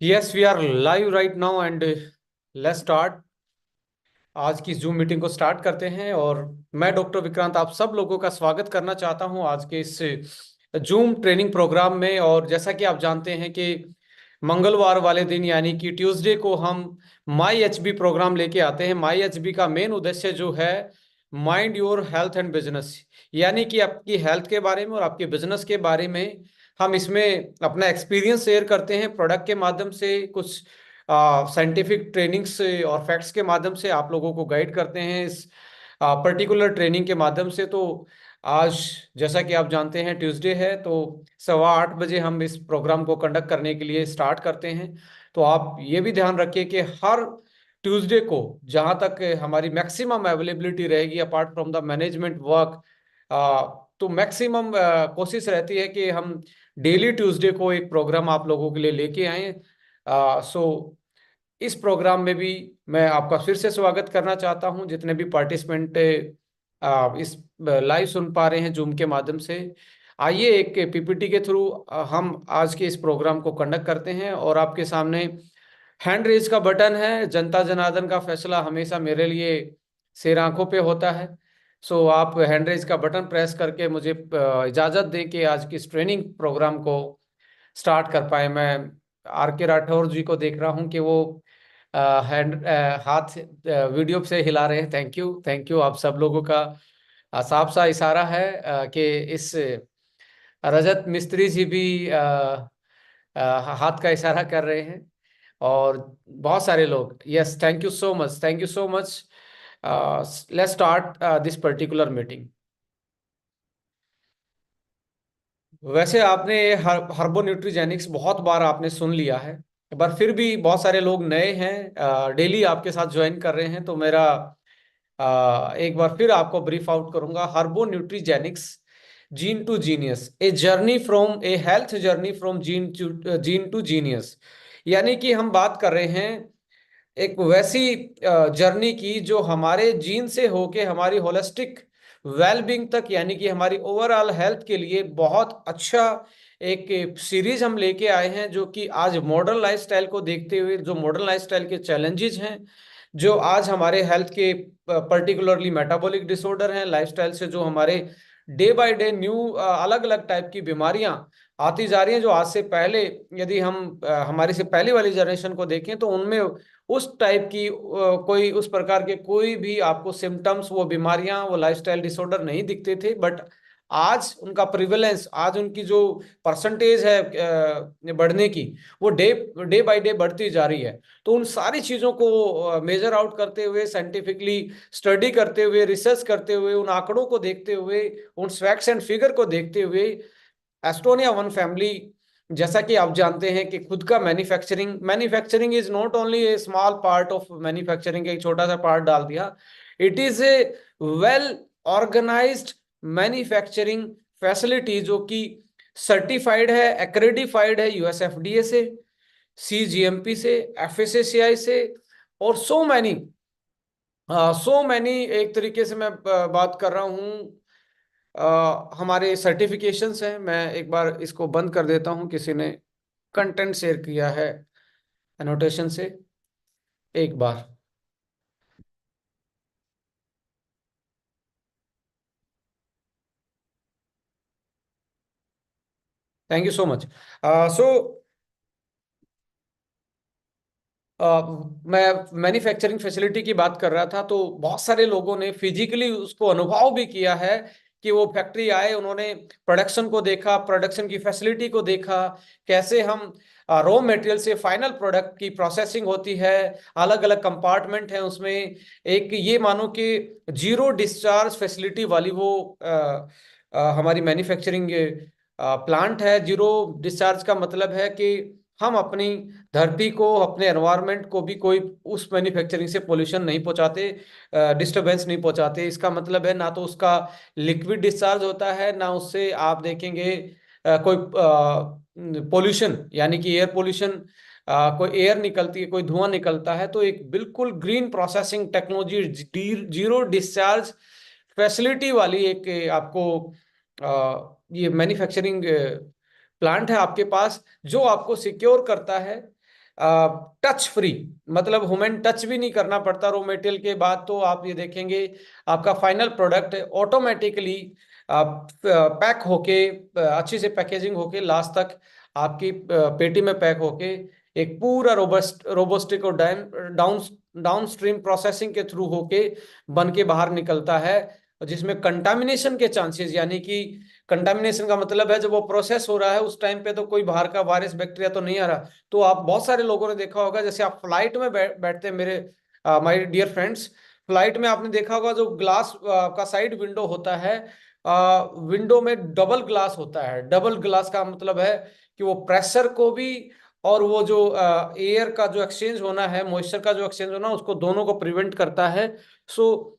Yes, we are live right now and let's start। आज की zoom meeting को start करते हैं और मैं डॉक्टर विक्रांत आप सब लोगों का स्वागत करना चाहता हूं आज के इस जूम ट्रेनिंग प्रोग्राम में। और जैसा कि आप जानते हैं कि मंगलवार वाले दिन यानी कि ट्यूसडे को हम माई एचबी प्रोग्राम लेके आते हैं। माई एचबी का मेन उद्देश्य जो है mind your health and business, यानी कि आपकी हेल्थ के बारे में और आपके बिजनेस के बारे में हम इसमें अपना एक्सपीरियंस शेयर करते हैं प्रोडक्ट के माध्यम से, कुछ साइंटिफिक ट्रेनिंग्स और फैक्ट्स के माध्यम से आप लोगों को गाइड करते हैं इस पर्टिकुलर ट्रेनिंग के माध्यम से। तो आज जैसा कि आप जानते हैं ट्यूसडे है, तो 8:15 हम इस प्रोग्राम को कंडक्ट करने के लिए स्टार्ट करते हैं। तो आप ये भी ध्यान रखिए कि हर ट्यूसडे को जहां तक हमारी मैक्सिमम अवेलेबिलिटी रहेगी apart from the management work, तो मैक्सिमम कोशिश रहती है कि हम डेली ट्यूसडे को एक प्रोग्राम आप लोगों के लिए लेके आए। सो इस प्रोग्राम में भी मैं आपका फिर से स्वागत करना चाहता हूं, जितने भी पार्टिसिपेंट इस लाइव सुन पा रहे हैं जूम के माध्यम से। आइए एक पीपीटी के थ्रू हम आज के इस प्रोग्राम को कंडक्ट करते हैं। और आपके सामने हैंड रेज का बटन है। जनता जनार्दन का फैसला हमेशा मेरे लिए शेर आंखों पे होता है। सो आप हैंड रेज का बटन प्रेस करके मुझे इजाजत दें कि आज की इस ट्रेनिंग प्रोग्राम को स्टार्ट कर पाए। मैं आर के राठौर जी को देख रहा हूं कि वो हैंड हाथ वीडियो से हिला रहे हैं। थैंक यू आप सब लोगों का साफ सा इशारा है कि इस रजत मिस्त्री जी भी हाथ का इशारा कर रहे हैं। और बहुत सारे लोग, yes, thank you so much, thank you so much. Let's start this particular meeting. वैसे आपने हर्बो न्यूट्रीजेनिक्स बहुत बार आपने सुन लिया है, पर फिर भी बहुत सारे लोग नए हैं, डेली आपके साथ ज्वाइन कर रहे हैं। तो मेरा एक बार फिर आपको ब्रीफ आउट करूंगा। Herbo Nutrigenics, gene to genius, a journey from a health journey from gene to genius. यानी कि हम बात कर रहे हैं एक वैसी जर्नी की जो हमारे जीन से होके हमारी होलिस्टिक वेलबींग तक, यानी कि हमारी ओवरऑल हेल्थ के लिए बहुत अच्छा एक सीरीज हम लेके आए हैं। जो कि आज मॉडर्न लाइफस्टाइल को देखते हुए, जो मॉडर्न लाइफस्टाइल के चैलेंजेस हैं, जो आज हमारे हेल्थ के पर्टिकुलरली मेटाबॉलिक डिसऑर्डर हैं, लाइफस्टाइल से जो हमारे डे बाय डे न्यू अलग अलग टाइप की बीमारियां आती जा रही हैं, जो आज से पहले यदि हम हमारी से पहली वाली जनरेशन को देखें तो उनमें उस टाइप की कोई उस प्रकार के कोई भी आपको सिम्टम्स, वो बीमारियां, वो लाइफस्टाइल डिसऑर्डर नहीं दिखते थे। बट आज उनका प्रिवेलेंस, आज उनकी जो परसेंटेज है बढ़ने की, वो डे डे बाय डे बढ़ती जा रही है। तो उन सारी चीजों को मेजर आउट करते हुए, साइंटिफिकली स्टडी करते हुए, रिसर्च करते हुए, उन आंकड़ों को देखते हुए, उन फैक्ट्स एंड फिगर को देखते हुए, एस्टोनिया वन फैमिली, जैसा कि आप जानते हैं कि खुद का manufacturing manufacturing is not only a small part of manufacturing, एक छोटा सा पार्ट डाल दिया। It is a well organised manufacturing facility, जो कि सर्टिफाइड है, एक्रेडिफाइड है यूएसएफडीए से, सीजीएमपी से, एफएसएससीआई से, और सो मैनी एक तरीके से मैं बात कर रहा हूँ। हमारे सर्टिफिकेशंस हैं। मैं एक बार इसको बंद कर देता हूं, किसी ने कंटेंट शेयर किया है एनोटेशन से। एक बार थैंक यू सो मच। सो मैं मैन्युफैक्चरिंग फैसिलिटी की बात कर रहा था। तो बहुत सारे लोगों ने फिजिकली उसको अनुभव भी किया है कि वो फैक्ट्री आए, उन्होंने प्रोडक्शन को देखा, प्रोडक्शन की फैसिलिटी को देखा, कैसे हम रॉ मटेरियल से फाइनल प्रोडक्ट की प्रोसेसिंग होती है। अलग अलग कंपार्टमेंट है उसमें। एक ये मानो कि जीरो डिस्चार्ज फैसिलिटी वाली वो हमारी मैन्युफैक्चरिंग प्लांट है। जीरो डिस्चार्ज का मतलब है कि हम अपनी धरती को, अपने एनवायरनमेंट को भी कोई उस मैन्युफैक्चरिंग से पोल्यूशन नहीं पहुंचाते, डिस्टरबेंस नहीं पहुंचाते। इसका मतलब है ना तो उसका लिक्विड डिस्चार्ज होता है, ना उससे आप देखेंगे कोई पोल्यूशन, यानी कि एयर पोल्यूशन, कोई एयर निकलती है, कोई धुआं निकलता है। तो एक बिल्कुल green processing technology, zero discharge facility वाली एक आपको ये मैन्युफैक्चरिंग प्लांट है आपके पास, जो आपको सिक्योर करता है टच फ्री, मतलब ह्यूमन टच भी नहीं करना पड़ता रॉ मटेरियल के बाद। तो आप ये देखेंगे आपका फाइनल प्रोडक्ट ऑटोमेटिकली पैक होके अच्छी से पैकेजिंग होके लास्ट तक आपकी पेटी में पैक होके एक पूरा रोबोस्टिक और डाउन डाउन स्ट्रीम प्रोसेसिंग के थ्रू होके बन के बाहर निकलता है, जिसमें कंटामिनेशन के चांसेस, यानी कि कंटामिनेशन का मतलब है जब वो प्रोसेस हो रहा है उस टाइम पे तो कोई बाहर का वायरस बैक्टीरिया तो नहीं आ रहा। तो आप बहुत सारे लोगों ने देखा होगा, जैसे आप फ्लाइट में बैठते हैं, मेरे माय डियर फ्रेंड्स, फ्लाइट में आपने देखा होगा जो ग्लास का साइड विंडो होता है, विंडो में डबल ग्लास होता है। डबल ग्लास का मतलब है कि वो प्रेशर को भी और वो जो एयर का जो एक्सचेंज होना है, मॉइस्चर का जो एक्सचेंज होना, उसको दोनों को प्रिवेंट करता है। सो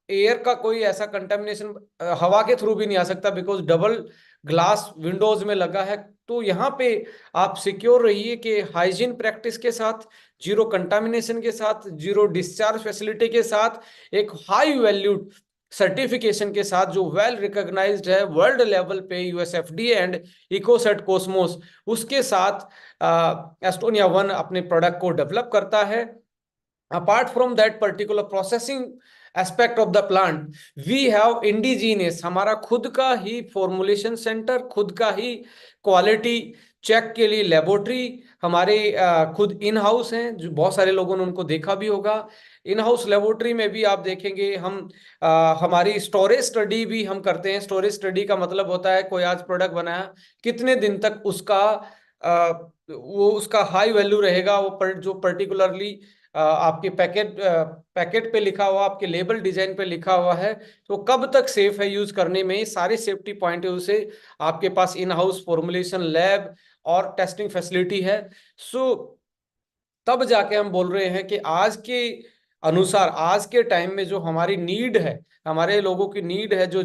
एयर का कोई ऐसा कंटेमिनेशन हवा के थ्रू भी नहीं आ सकता, बिकॉज डबल ग्लास विंडोज में लगा है। तो यहाँ पे आप सिक्योर रहिए कि हाइजीन प्रैक्टिस के साथ, जीरो कंटामिनेशन के साथ, जीरो डिस्चार्ज फैसिलिटी के साथ, एक हाई वैल्यूड सर्टिफिकेशन के साथ जो वेल रिकॉग्नाइज्ड है वर्ल्ड लेवल पे, यूएसएफडीए एंड इकोसेट कोस्मोस, उसके साथ एस्टोनिया वन अपने प्रोडक्ट को डेवलप करता है। apart from that particular processing aspect of the plant, we have indigenous, हमारा खुद का ही फॉर्मुलेशन सेंटर, खुद का ही क्वालिटी चेक के लिए लेबोरेटरी हमारे खुद इन हाउस हैं, जो बहुत सारे लोगों ने उनको देखा भी होगा। इन हाउस लेबोरेटरी में भी आप देखेंगे हम हमारी स्टोरेज स्टडी भी हम करते हैं। स्टोरेज स्टडी का मतलब होता है कोई आज प्रोडक्ट बनाया, कितने दिन तक उसका वो उसका हाई वैल्यू रहेगा, वो जो पर्टिकुलरली आपके पैकेट पे लिखा हुआ, आपके लेबल डिजाइन पे लिखा हुआ है, तो कब तक सेफ है यूज करने में, सारे सेफ्टी पॉइंट से आपके पास इन हाउस फॉर्मुलेशन लैब और टेस्टिंग फैसिलिटी है। सो तब जाके हम बोल रहे हैं कि आज के अनुसार, आज के टाइम में जो हमारी नीड है, हमारे लोगों की नीड है, जो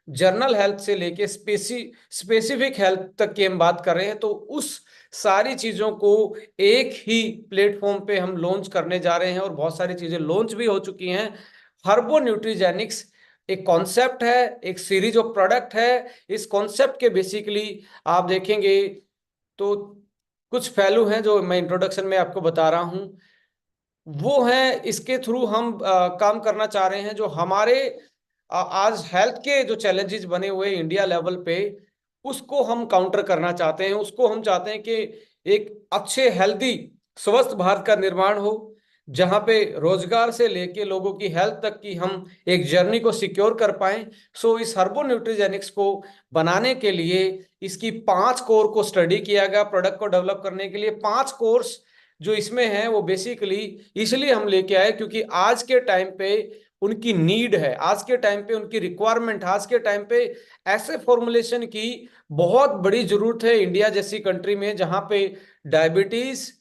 जर्नल हेल्थ से लेके स्पेसिफिक हेल्थ तक की हम बात कर रहे हैं, तो उस सारी चीजों को एक ही प्लेटफॉर्म पे हम लॉन्च करने जा रहे हैं, और बहुत सारी चीजें लॉन्च भी हो चुकी हैं। हर्बो न्यूट्रीजेनिक्स एक कॉन्सेप्ट है, एक सीरीज ऑफ प्रोडक्ट है। इस कॉन्सेप्ट के बेसिकली आप देखेंगे तो कुछ पहलू हैं जो मैं इंट्रोडक्शन में आपको बता रहा हूं, वो है इसके थ्रू हम काम करना चाह रहे हैं। जो हमारे आज हेल्थ के जो चैलेंजेस बने हुए इंडिया लेवल पे, उसको हम काउंटर करना चाहते हैं। उसको हम चाहते हैं कि एक अच्छे हेल्दी स्वस्थ भारत का निर्माण हो, जहां पे रोजगार से लेके लोगों की हेल्थ तक की हम एक जर्नी को सिक्योर कर पाए। सो इस हर्बो न्यूट्रीजेनिक्स को बनाने के लिए इसकी 5 कोर को स्टडी किया गया। प्रोडक्ट को डेवलप करने के लिए 5 कोर्स जो इसमें है वो बेसिकली इसलिए हम लेके आए क्योंकि आज के टाइम पे उनकी नीड है, आज के टाइम पे उनकी रिक्वायरमेंट, आज के टाइम पे ऐसे फॉर्मुलेशन की बहुत बड़ी जरूरत है इंडिया जैसी कंट्री में, जहां पे डायबिटीज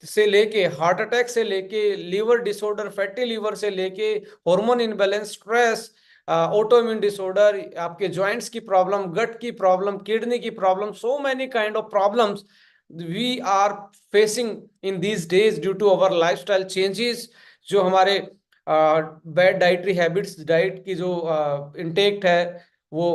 से लेके हार्ट अटैक से लेके लिवर डिसऑर्डर, फैटी लिवर से लेके hormone imbalance, stress, autoimmune disorder, आपके जॉइंट्स की प्रॉब्लम, गट की प्रॉब्लम, किडनी की problem, so many kind of problems we are facing in these days due to our lifestyle changes. जो हमारे bad dietary habits, diet की जो intake है वो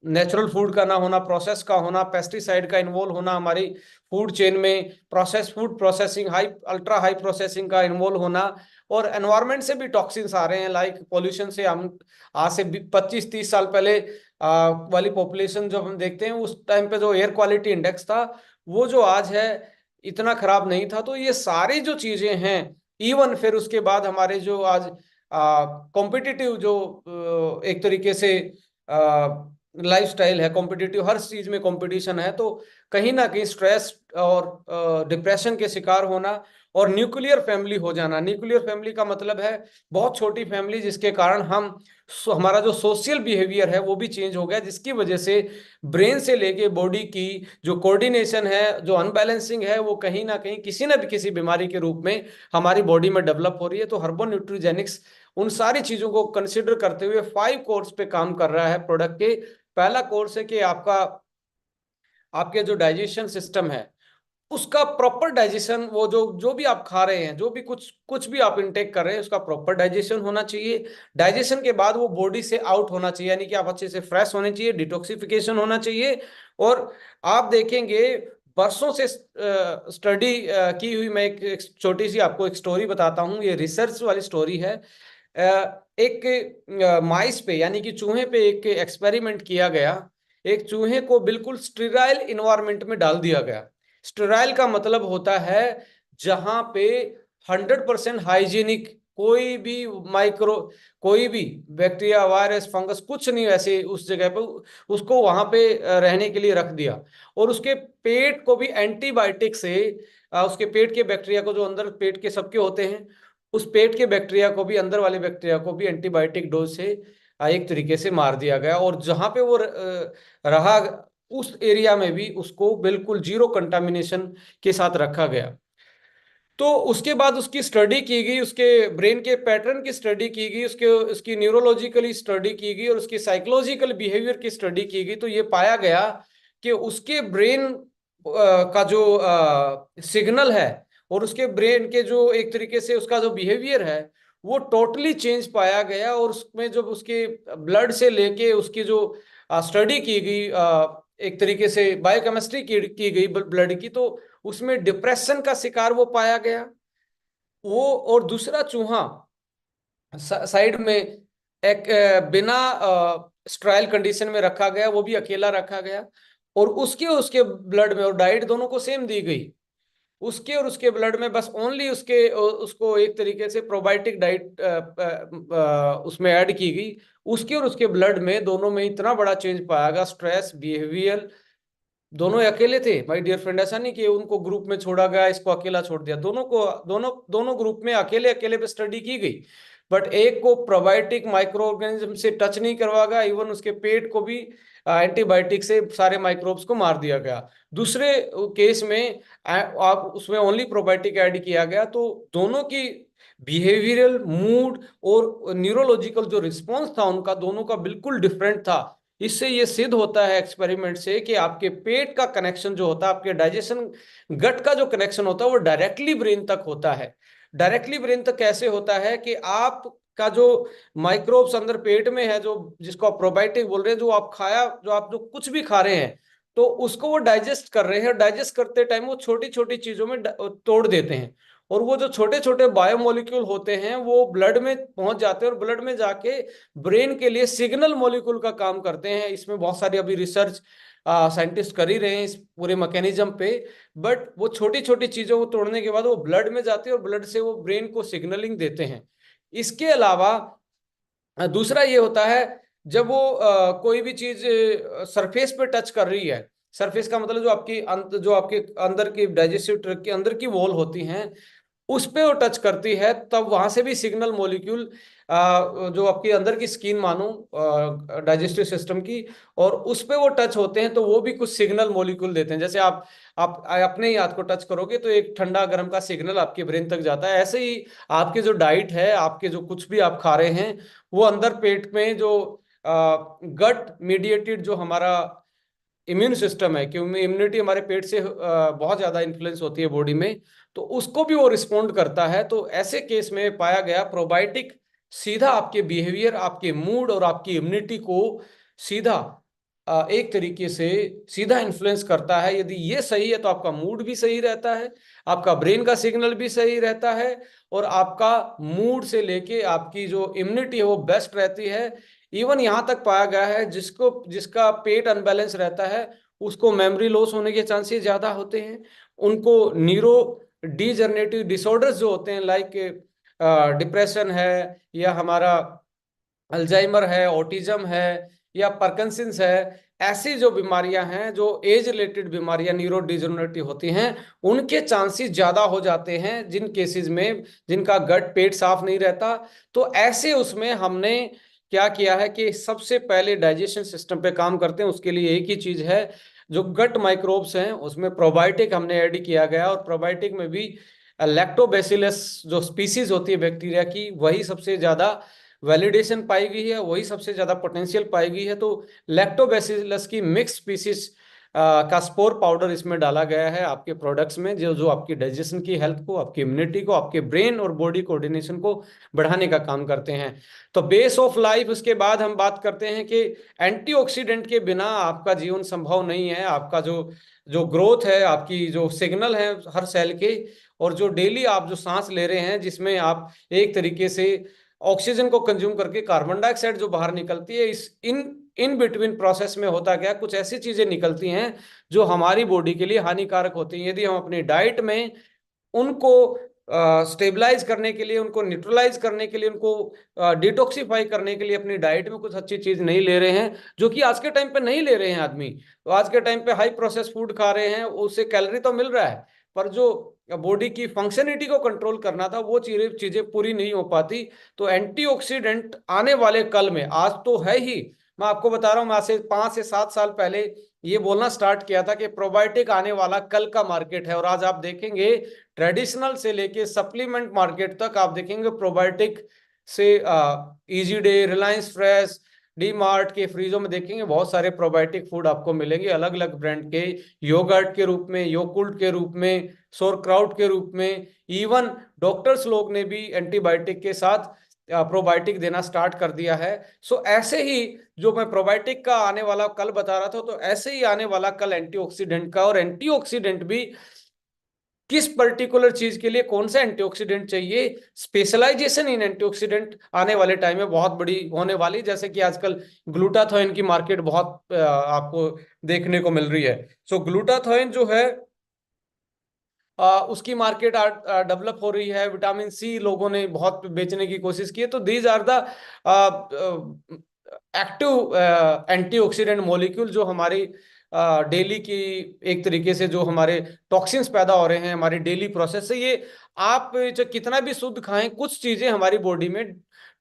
नेचुरल फूड का ना होना, प्रोसेस का होना, पेस्टिसाइड का इन्वॉल्व होना हमारी फूड चेन में, process food processing, high ultra high processing का इन्वॉल्व होना, और एनवायरनमेंट से भी टॉक्सिन्स आ रहे हैं, लाइक पोल्यूशन से। हम आज से 25-30 साल पहले वाली पॉपुलेशन जब हम देखते हैं, उस टाइम पे जो एयर क्वालिटी इंडेक्स था वो जो आज है इतना खराब नहीं था। तो ये सारी जो चीजें हैं, इवन फिर उसके बाद हमारे जो आज कॉम्पिटिटिव जो एक तरीके से लाइफस्टाइल है, कॉम्पिटिटिव, हर चीज में कंपटीशन है, तो कहीं ना कहीं स्ट्रेस और डिप्रेशन के शिकार होना और न्यूक्लियर फैमिली हो जाना। न्यूक्लियर फैमिली का मतलब है बहुत छोटी फैमिली, जिसके कारण हमारा जो सोशल बिहेवियर है वो भी चेंज हो गया, जिसकी वजह से ब्रेन से लेके बॉडी की जो कोऑर्डिनेशन है, जो अनबैलेंसिंग है, वो कहीं ना कहीं किसी ना भी किसी बीमारी के रूप में हमारी बॉडी में डेवलप हो रही है। तो हर्बो न्यूट्रीजेनिक्स उन सारी चीजों को कंसिडर करते हुए 5 कोर्स पे काम कर रहा है प्रोडक्ट के। पहला कोर्स है कि आपके जो डाइजेशन सिस्टम है उसका प्रॉपर डाइजेशन, वो जो जो भी आप खा रहे हैं, जो भी कुछ कुछ भी आप इनटेक कर रहे हैं, उसका प्रॉपर डाइजेशन होना चाहिए। डाइजेशन के बाद वो बॉडी से आउट होना चाहिए, यानी कि आप अच्छे से फ्रेश होने चाहिए, डिटॉक्सिफिकेशन होना चाहिए। और आप देखेंगे बरसों से स्टडी की हुई। मैं एक छोटी सी आपको एक स्टोरी बताता हूँ, ये रिसर्च वाली स्टोरी है। एक माइस पे यानी कि चूहे पे एक एक्सपेरिमेंट किया गया। एक चूहे को बिल्कुल स्टेराइल इन्वायरमेंट में डाल दिया गया। स्टेराइल का मतलब होता है जहां पे 100% हाइजीनिक, कोई भी माइक्रो, कोई भी बैक्टीरिया, वायरस, फंगस कुछ नहीं ऐसे उस जगह पे, उसको वहां पे रहने के लिए रख दिया। और उसके पेट को भी एंटीबायोटिक से, उसके पेट के बैक्टीरिया को, जो अंदर पेट के सबके होते हैं, उस पेट के बैक्टीरिया को भी, अंदर वाले बैक्टीरिया को भी एंटीबायोटिक डोज से एक तरीके से मार दिया गया। और जहां पे वो रहा, उस एरिया में भी उसको बिल्कुल जीरो कंटामिनेशन के साथ रखा गया। तो उसके बाद उसकी स्टडी की गई, उसके ब्रेन के पैटर्न की स्टडी की गई, उसके उसकी न्यूरोलॉजिकली स्टडी की गई और उसकी साइकोलॉजिकल बिहेवियर की स्टडी की गई। तो ये पाया गया कि उसके ब्रेन का जो सिग्नल है और उसके ब्रेन के जो एक तरीके से उसका जो बिहेवियर है वो टोटली चेंज पाया गया। और उसमें जब उसके ब्लड से लेके उसकी जो स्टडी की गई, एक तरीके से बायोकेमिस्ट्री की गई ब्लड की, तो उसमें डिप्रेशन का शिकार वो पाया गया। वो और दूसरा चूहा साइड में एक बिना स्ट्रायल कंडीशन में रखा गया, वो भी अकेला रखा गया। और उसके उसके ब्लड में, और डाइट दोनों को सेम दी गई, उसके और उसके ब्लड में बस ओनली उसके उसको एक तरीके से प्रोबायोटिक डाइट उसमें ऐड की गई। उसके और उसके ब्लड में दोनों में इतना बड़ा चेंज पाया गया, स्ट्रेस, बिहेवियर, दोनों अकेले थे माय डियर फ्रेंड। ऐसा नहीं कि उनको ग्रुप में छोड़ा गया, इसको अकेला छोड़ दिया। दोनों को, दोनों दोनों ग्रुप में अकेले अकेले पे स्टडी की गई। बट एक को प्रोबायोटिक माइक्रो ऑर्गेनिज्म से टच नहीं करवा गया, इवन उसके पेट को भी एंटीबायोटिक से सारे माइक्रोब्स को मार दिया गया। दूसरे केस में आप उसमें ओनली प्रोबायोटिक ऐड किया गया। तो दोनों की बिहेवियरल, मूड और न्यूरोलॉजिकल जो रिस्पॉन्स था उनका, दोनों का बिल्कुल डिफरेंट था। इससे ये सिद्ध होता है एक्सपेरिमेंट से कि आपके पेट का कनेक्शन जो होता है, आपके डाइजेशन गट का जो कनेक्शन होता है, वो डायरेक्टली ब्रेन तक होता है। डायरेक्टली ब्रेन तक कैसे होता है कि आप का जो माइक्रोब्स अंदर पेट में है, जो जिसको आप प्रोबायोटिक बोल रहे हैं, जो आप खाया, जो आप जो कुछ भी खा रहे हैं, तो उसको वो डाइजेस्ट कर रहे हैं। डाइजेस्ट करते टाइम वो छोटी छोटी चीजों में तोड़ देते हैं। और वो जो छोटे छोटे बायोमोलिक्यूल होते हैं वो ब्लड में पहुंच जाते हैं और ब्लड में जाके ब्रेन के लिए सिग्नल मॉलिक्यूल का काम करते हैं। इसमें बहुत सारी अभी रिसर्च साइंटिस्ट कर ही रहे हैं इस पूरे मैकेनिज्म पे। बट वो छोटी छोटी चीजों को तोड़ने के बाद वो ब्लड में जाते हैं और ब्लड से वो ब्रेन को सिग्नलिंग देते हैं। इसके अलावा दूसरा ये होता है, जब वो कोई भी चीज सरफेस पे टच कर रही है, सरफेस का मतलब जो आपकी जो आपके अंदर की डाइजेस्टिव ट्रैक्ट के अंदर की वॉल होती हैं, उस पे वो टच करती है, तब वहां से भी सिग्नल मॉलिक्यूल, जो आपकी अंदर की स्किन मानो डाइजेस्टिव सिस्टम की, और उस पे वो टच होते हैं तो वो भी कुछ सिग्नल मॉलिक्यूल देते हैं। जैसे आप अपने ही हाथ को टच करोगे तो एक ठंडा गर्म का सिग्नल आपके ब्रेन तक जाता है। ऐसे ही आपके जो डाइट है, आपके जो कुछ भी आप खा रहे हैं, वो अंदर पेट में जो गट मीडिएटेड जो हमारा इम्यून सिस्टम है, क्योंकि इम्यूनिटी हमारे पेट से बहुत ज्यादा इन्फ्लुएंस होती है बॉडी में, तो उसको भी वो रिस्पोंड करता है। तो ऐसे केस में पाया गया प्रोबायोटिक सीधा आपके बिहेवियर, आपके मूड और आपकी इम्यूनिटी को सीधा एक तरीके से सीधा इन्फ्लुएंस करता है। यदि ये सही है तो आपका मूड भी सही रहता है, आपका ब्रेन का सिग्नल भी सही रहता है, और आपका मूड से लेके आपकी जो इम्यूनिटी है वो बेस्ट रहती है। इवन यहां तक पाया गया है जिसको जिसका पेट अनबैलेंस रहता है उसको मेमोरी लॉस होने के चांसेस ज्यादा होते हैं। उनको न्यूरो डीजनरेटिव डिसऑर्डर्स जो होते हैं, लाइक डिप्रेशन है, या हमारा अल्जाइमर है, ऑटिज्म है, या पार्किंसंस है, ऐसी जो बीमारियां हैं, जो एज रिलेटेड बीमारियां न्यूरो डिजनरेटिव होती हैं, उनके चांसेस ज्यादा हो जाते हैं जिन केसेस में जिनका गट पेट साफ नहीं रहता। तो ऐसे उसमें हमने क्या किया है कि सबसे पहले डाइजेशन सिस्टम पे काम करते हैं, उसके लिए एक ही चीज है, जो गट माइक्रोब्स हैं उसमें प्रोबायोटिक हमने ऐड किया गया। और प्रोबायोटिक में भी लैक्टोबैसिलस जो स्पीसीज होती है बैक्टीरिया की, वही सबसे ज्यादा वैलिडेशन पाई गई है, वही सबसे ज्यादा पोटेंशियल पाई गई है। तो लैक्टोबैसिलस की मिक्स स्पीसीज का स्पोर पाउडर इसमें डाला गया है आपके प्रोडक्ट्स में, जो जो आपकी डाइजेशन की हेल्थ को, आपकी इम्यूनिटी को, आपके ब्रेन और बॉडी कोऑर्डिनेशन को बढ़ाने का काम करते हैं। तो बेस ऑफ लाइफ, उसके बाद हम बात करते हैं कि एंटीऑक्सीडेंट के बिना आपका जीवन संभव नहीं है। आपका जो जो ग्रोथ है, आपकी जो सिग्नल है हर सेल के, और जो डेली आप जो सांस ले रहे हैं, जिसमें आप एक तरीके से ऑक्सीजन को कंज्यूम करके कार्बन डाइऑक्साइड जो बाहर निकलती है, इस इन इन बिटवीन प्रोसेस में होता क्या, कुछ ऐसी चीजें निकलती हैं जो हमारी बॉडी के लिए हानिकारक होती हैं। यदि हम अपनी डाइट में उनको स्टेबलाइज करने के लिए, उनको न्यूट्रलाइज करने के लिए, उनको डिटॉक्सिफाई करने के लिए अपनी डाइट में कुछ अच्छी चीज नहीं ले रहे हैं, जो कि आज के टाइम पे नहीं ले रहे हैं आदमी। तो आज के टाइम पे हाई प्रोसेस फूड खा रहे हैं, उससे कैलोरी तो मिल रहा है, पर जो बॉडी की फंक्शनिटी को कंट्रोल करना था, वो चीजें चीजें पूरी नहीं हो पाती। तो एंटीऑक्सीडेंट आने वाले कल में, आज तो है ही, मैं आपको बता रहा हूँ, मैं आज से 5 से 7 साल पहले ये बोलना स्टार्ट किया था कि प्रोबायोटिक आने वाला कल का मार्केट है। और आज आप देखेंगे ट्रेडिशनल से लेके सप्लीमेंट मार्केट तक आप देखेंगे प्रोबायोटिक से, easy day, Reliance fresh, D mart के फ्रीजों में देखेंगे बहुत सारे प्रोबायोटिक फूड आपको मिलेंगे, अलग अलग ब्रांड के, योगर्ट के रूप में, योकुल्ट के रूप में, सोरक्राउट के रूप में। इवन डॉक्टर्स लोग ने भी एंटीबायोटिक के साथ प्रोबायोटिक देना स्टार्ट कर दिया है। सो ऐसे ही जो मैं प्रोबायोटिक का आने वाला कल बता रहा था, तो ऐसे ही आने वाला कल एंटीऑक्सीडेंट का। और एंटीऑक्सीडेंट भी किस पर्टिकुलर चीज के लिए कौन सा एंटीऑक्सीडेंट चाहिए, स्पेशलाइजेशन इन एंटीऑक्सीडेंट आने वाले टाइम में बहुत बड़ी होने वाली। जैसे कि आजकल ग्लूटाथायोन की मार्केट बहुत आपको देखने को मिल रही है। सो ग्लूटाथायोन जो है, उसकी मार्केट डेवलप हो रही है। विटामिन सी लोगों ने बहुत बेचने की कोशिश की है। तो these are the active antioxidant molecule, जो हमारी डेली की एक तरीके से जो हमारे टॉक्सिन्स पैदा हो रहे हैं हमारी डेली प्रोसेस से। ये आप जो कितना भी शुद्ध खाएं, कुछ चीजें हमारी बॉडी में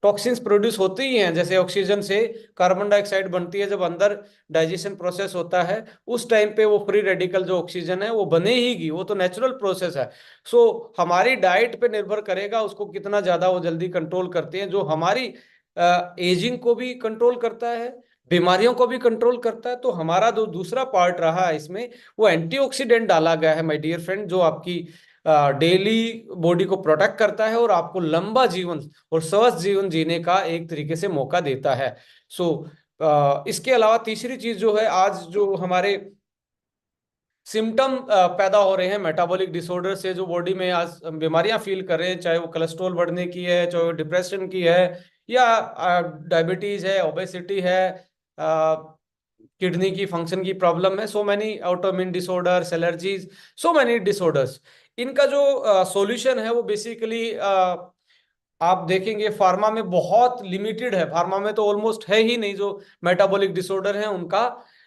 टॉक्सिन्स प्रोड्यूस होती ही हैं। जैसे ऑक्सीजन से कार्बन डाइऑक्साइड बनती है, जब अंदर डाइजेशन प्रोसेस होता है उस टाइम पे वो फ्री रेडिकल जो ऑक्सीजन है वो बने हीगी, वो तो नेचुरल प्रोसेस है। सो हमारी डाइट पे निर्भर करेगा उसको कितना ज्यादा वो जल्दी कंट्रोल करते हैं, जो हमारी एजिंग को भी कंट्रोल करता है, बीमारियों को भी कंट्रोल करता है। तो हमारा जो दूसरा पार्ट रहा है इसमें, वो एंटीऑक्सीडेंट डाला गया है माय डियर फ्रेंड, जो आपकी डेली बॉडी को प्रोटेक्ट करता है और आपको लंबा जीवन और स्वस्थ जीवन जीने का एक तरीके से मौका देता है। सो इसके अलावा तीसरी चीज जो है, आज जो हमारे सिम्टम पैदा हो रहे हैं मेटाबॉलिक डिसऑर्डर से, जो बॉडी में आज बीमारियां फील कर रहे हैं, चाहे वो कोलेस्ट्रॉल बढ़ने की है, चाहे वो डिप्रेशन की है, या डायबिटीज है, ओबेसिटी है, किडनी की फंक्शन की प्रॉब्लम है, so many autoimmune disorders, allergies, so many disorders. इनका जो सॉल्यूशन है वो बेसिकली आप देखेंगे फार्मा में बहुत लिमिटेड है। फार्मा में तो ऑलमोस्ट है ही नहीं, जो मेटाबॉलिक डिसऑर्डर है उनका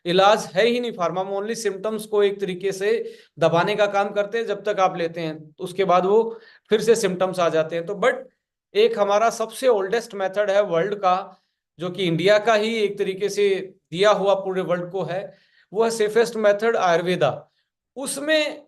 इलाज है ही नहीं। फार्मा में ओनली सिम्टम्स को एक तरीके से दबाने का काम करते हैं जब तक आप लेते हैं, उसके बाद वो फिर से सिम्टम्स आ जाते हैं। तो बट एक हमारा सबसे ओल्डेस्ट मेथड है वर्ल्ड का, जो कि इंडिया का ही एक तरीके से दिया हुआ पूरे वर्ल्ड को है, वो है सेफेस्ट मेथड आयुर्वेदा। उसमें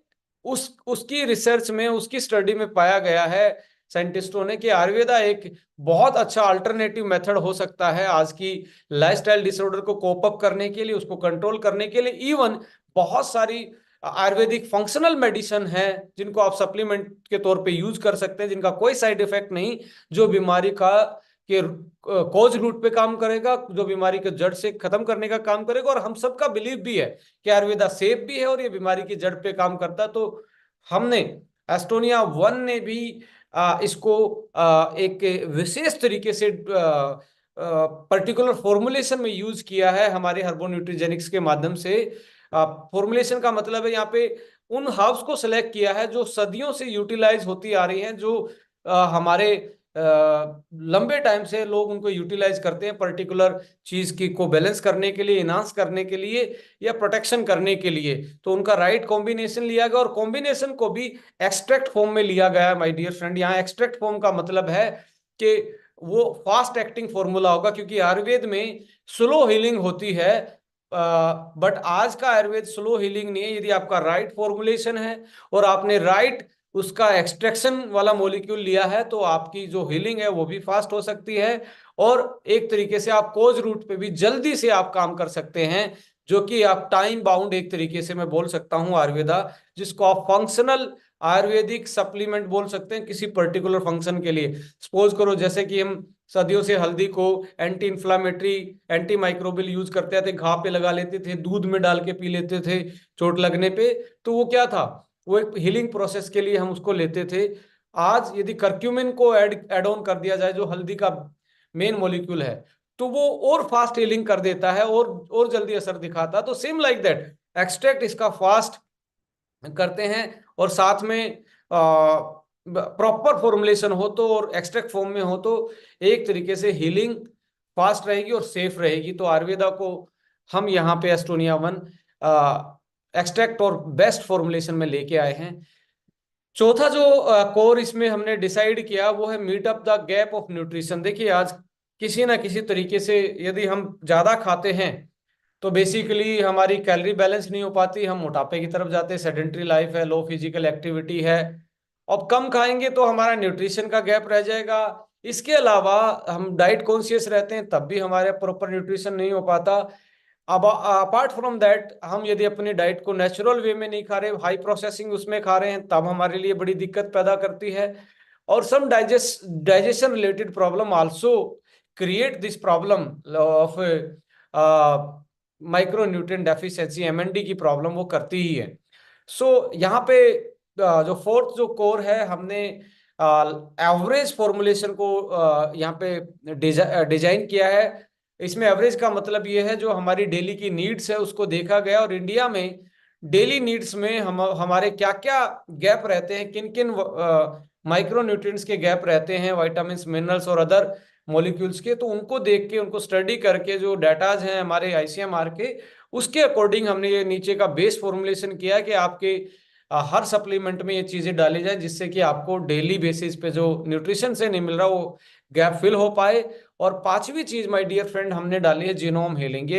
उसकी रिसर्च में, उसकी स्टडी में पाया गया है साइंटिस्टों ने कि आयुर्वेदा एक बहुत अच्छा अल्टरनेटिव मेथड हो सकता है आज की लाइफस्टाइल डिसऑर्डर को कोप अप करने के लिए, उसको कंट्रोल करने के लिए। इवन बहुत सारी आयुर्वेदिक फंक्शनल मेडिसिन है जिनको आप सप्लीमेंट के तौर पे यूज कर सकते हैं, जिनका कोई साइड इफेक्ट नहीं, जो बीमारी का के कोज रूट पे काम करेगा, जो बीमारी के जड़ से खत्म करने का काम करेगा। और हम सबका बिलीव भी है कि आयुर्वेदा सेफ भी है और ये बीमारी की जड़ पे काम करता है। तो हमने एस्टोनिया 1 ने भी इसको एक विशेष तरीके से पर्टिकुलर फॉर्मुलेशन में यूज किया है हमारे हर्बो न्यूट्रीजेनिक्स के माध्यम से। फॉर्मुलेशन का मतलब है यहाँ पे उन हर्ब्स को सिलेक्ट किया है जो सदियों से यूटिलाइज होती आ रही हैं, जो हमारे लंबे टाइम से लोग उनको यूटिलाइज करते हैं पर्टिकुलर चीज की को बैलेंस करने के लिए, इनहांस करने के लिए, या प्रोटेक्शन करने के लिए। तो उनका राइट कॉम्बिनेशन लिया गया, और कॉम्बिनेशन को भी एक्सट्रैक्ट फॉर्म में लिया गया माय डियर फ्रेंड। यहाँ एक्सट्रैक्ट फॉर्म का मतलब है कि वो फास्ट एक्टिंग फॉर्मूला होगा, क्योंकि आयुर्वेद में स्लो हीलिंग होती है, बट आज का आयुर्वेद स्लो हीलिंग नहीं है। यदि आपका राइट फॉर्मुलेशन है और आपने राइट उसका एक्सट्रैक्शन वाला मॉलिक्यूल लिया है, तो आपकी जो हीलिंग है वो भी फास्ट हो सकती है, और एक तरीके से आप कोज रूट पे भी जल्दी से आप काम कर सकते हैं, जो कि आप टाइम बाउंड एक तरीके से मैं बोल सकता हूं आयुर्वेदा, जिसको आप फंक्शनल आयुर्वेदिक सप्लीमेंट बोल सकते हैं किसी पर्टिकुलर फंक्शन के लिए। सपोज करो जैसे कि हम सदियों से हल्दी को anti inflammatory, anti microbial use करते थे, घाव पे लगा लेते थे, दूध में डाल के पी लेते थे चोट लगने पे, तो वो क्या था, वो एक हीलिंग प्रोसेस के लिए हम उसको लेते थे। आज यदि कर्क्यूमिन को ऐड ऑन कर दिया जाए, जो हल्दी का मेन मॉलिक्यूल है, तो वो और फास्ट हीलिंग कर देता है और जल्दी असर दिखाता है। तो सेम लाइक दैट एक्सट्रैक्ट इसका फास्ट करते हैं, और साथ में प्रॉपर फॉर्मुलेशन हो तो और एक्सट्रैक्ट फॉर्म में हो तो एक तरीके से हीलिंग फास्ट रहेगी और सेफ रहेगी। तो आयुर्वेदा को हम यहाँ पे एस्टोनिया वन एक्सट्रैक्ट और बेस्ट फॉर्मुलेशन में लेके आए हैं। चौथा जो कोर इसमें हमने डिसाइड किया वो है meet up the gap of nutrition. देखिए आज किसी ना किसी तरीके से यदि हम ज्यादा खाते हैं तो बेसिकली हमारी कैलोरी बैलेंस नहीं हो पाती, हम मोटापे की तरफ जाते हैं, सेडेंट्री लाइफ है, लो फिजिकल एक्टिविटी है। अब कम खाएंगे तो हमारा न्यूट्रिशन का गैप रह जाएगा। इसके अलावा हम डाइट कॉन्शियस रहते हैं तब भी हमारे प्रॉपर न्यूट्रिशन नहीं हो पाता। अब अपार्ट फ्रॉम दैट हम यदि अपनी डाइट को नेचुरल वे में नहीं खा रहे, हाई प्रोसेसिंग उसमें खा रहे हैं, तब हमारे लिए बड़ी दिक्कत पैदा करती है। और some digestion related problem also create this problem of micro nutrient deficiency, MND की प्रॉब्लम वो करती ही है। सो यहाँ पे जो फोर्थ जो कोर है, हमने एवरेज फॉर्मुलेशन को यहाँ पे डिजाइन किया है। इसमें एवरेज का मतलब ये है जो हमारी डेली की नीड्स है उसको देखा गया, और इंडिया में डेली नीड्स में हम हमारे क्या क्या गैप रहते हैं, किन किन माइक्रो न्यूट्रिएंट्स के गैप रहते हैं, विटामिन्स, मिनरल्स और अदर मॉलिक्यूल्स के, तो उनको देख के उनको स्टडी करके जो डाटाज हैं हमारे आईसीएमआर के, उसके अकॉर्डिंग हमने ये नीचे का बेस फॉर्मुलेशन किया कि आपके हर सप्लीमेंट में ये चीजें डाली जाए जिससे कि आपको डेली बेसिस पे जो न्यूट्रिशन से नहीं मिल रहा वो गैप फिल हो पाए। और पांचवी चीज माय डियर फ्रेंड हमने डाली है जीनोम हीलिंग।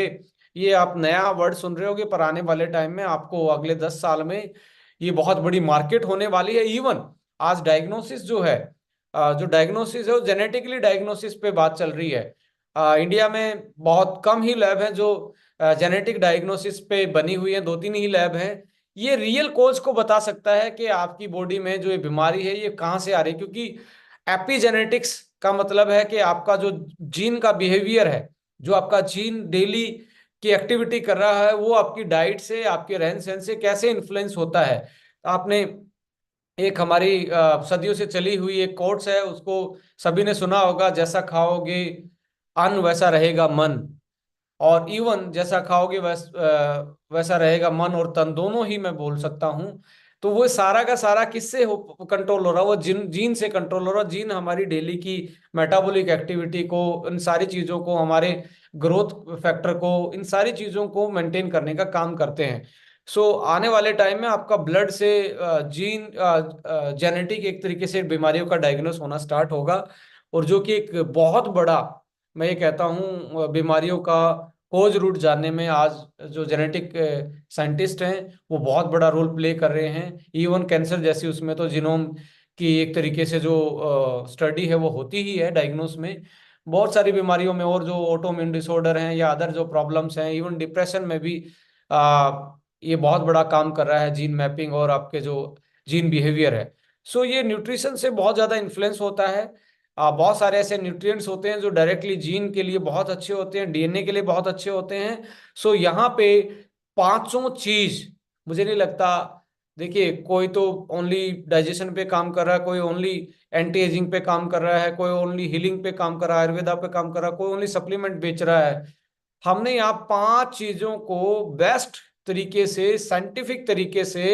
ये आप नया वर्ड सुन रहे होगे, पर आने वाले टाइम में आपको अगले 10 साल में ये बहुत बड़ी मार्केट होने वाली है। इवन आज डायग्नोसिस जो है, जो डायग्नोसिस है वो जेनेटिकली डायग्नोसिस पे बात चल रही है। इंडिया में बहुत कम ही लैब है जो जेनेटिक डायग्नोसिस पे बनी हुई है, 2-3 ही लैब है। ये रियल कोज को बता सकता है कि आपकी बॉडी में जो ये बीमारी है ये कहाँ से आ रही है, क्योंकि एपिजेनेटिक्स का मतलब है कि आपका जो जीन का बिहेवियर है, जो आपका जीन डेली की एक्टिविटी कर रहा है, वो आपकी डाइट से, आपके रहन सहन से कैसे इन्फ्लुएंस होता है। आपने एक हमारी सदियों से चली हुई एक कोट्स है, उसको सभी ने सुना होगा, जैसा खाओगे अन्न वैसा रहेगा मन, और इवन जैसा खाओगे वैसा रहेगा मन और तन, दोनों ही मैं बोल सकता हूँ। तो वो सारा का सारा किससे कंट्रोल हो रहा है, वो जीन जीन से कंट्रोल हो रहा है। जीन हमारी डेली की मेटाबॉलिक एक्टिविटी को, इन सारी चीजों को, हमारे ग्रोथ फैक्टर को, इन सारी चीजों को मेंटेन करने का काम करते हैं। सो आने वाले टाइम में आपका ब्लड से जीन जेनेटिक एक तरीके से बीमारियों का डायग्नोस होना स्टार्ट होगा, और जो कि एक बहुत बड़ा, मैं ये कहता हूँ, बीमारियों का खोज रूट जानने में आज जो जेनेटिक साइंटिस्ट हैं वो बहुत बड़ा रोल प्ले कर रहे हैं। इवन कैंसर जैसी उसमें तो जीनोम की एक तरीके से जो स्टडी है वो होती ही है डायग्नोस में। बहुत सारी बीमारियों में, और जो ऑटोइम्यून डिसऑर्डर हैं या अदर जो प्रॉब्लम्स हैं, इवन डिप्रेशन में भी ये बहुत बड़ा काम कर रहा है जीन मैपिंग और आपके जो जीन बिहेवियर है। सो ये न्यूट्रिशन से बहुत ज़्यादा इन्फ्लुएंस होता है। बहुत सारे ऐसे न्यूट्रिएंट्स होते हैं जो डायरेक्टली जीन के लिए बहुत अच्छे होते हैं, डीएनए के लिए बहुत अच्छे होते हैं। सो यहाँ पे पांचों चीज मुझे नहीं लगता, देखिए कोई तो ओनली डाइजेशन पे काम कर रहा है, कोई ओनली एंटी एजिंग पे काम कर रहा है, कोई ओनली हीलिंग पे काम कर रहा है, आयुर्वेदा पे काम कर रहा है, कोई ओनली सप्लीमेंट बेच रहा है। हमने यहाँ पांच चीजों को बेस्ट तरीके से, साइंटिफिक तरीके से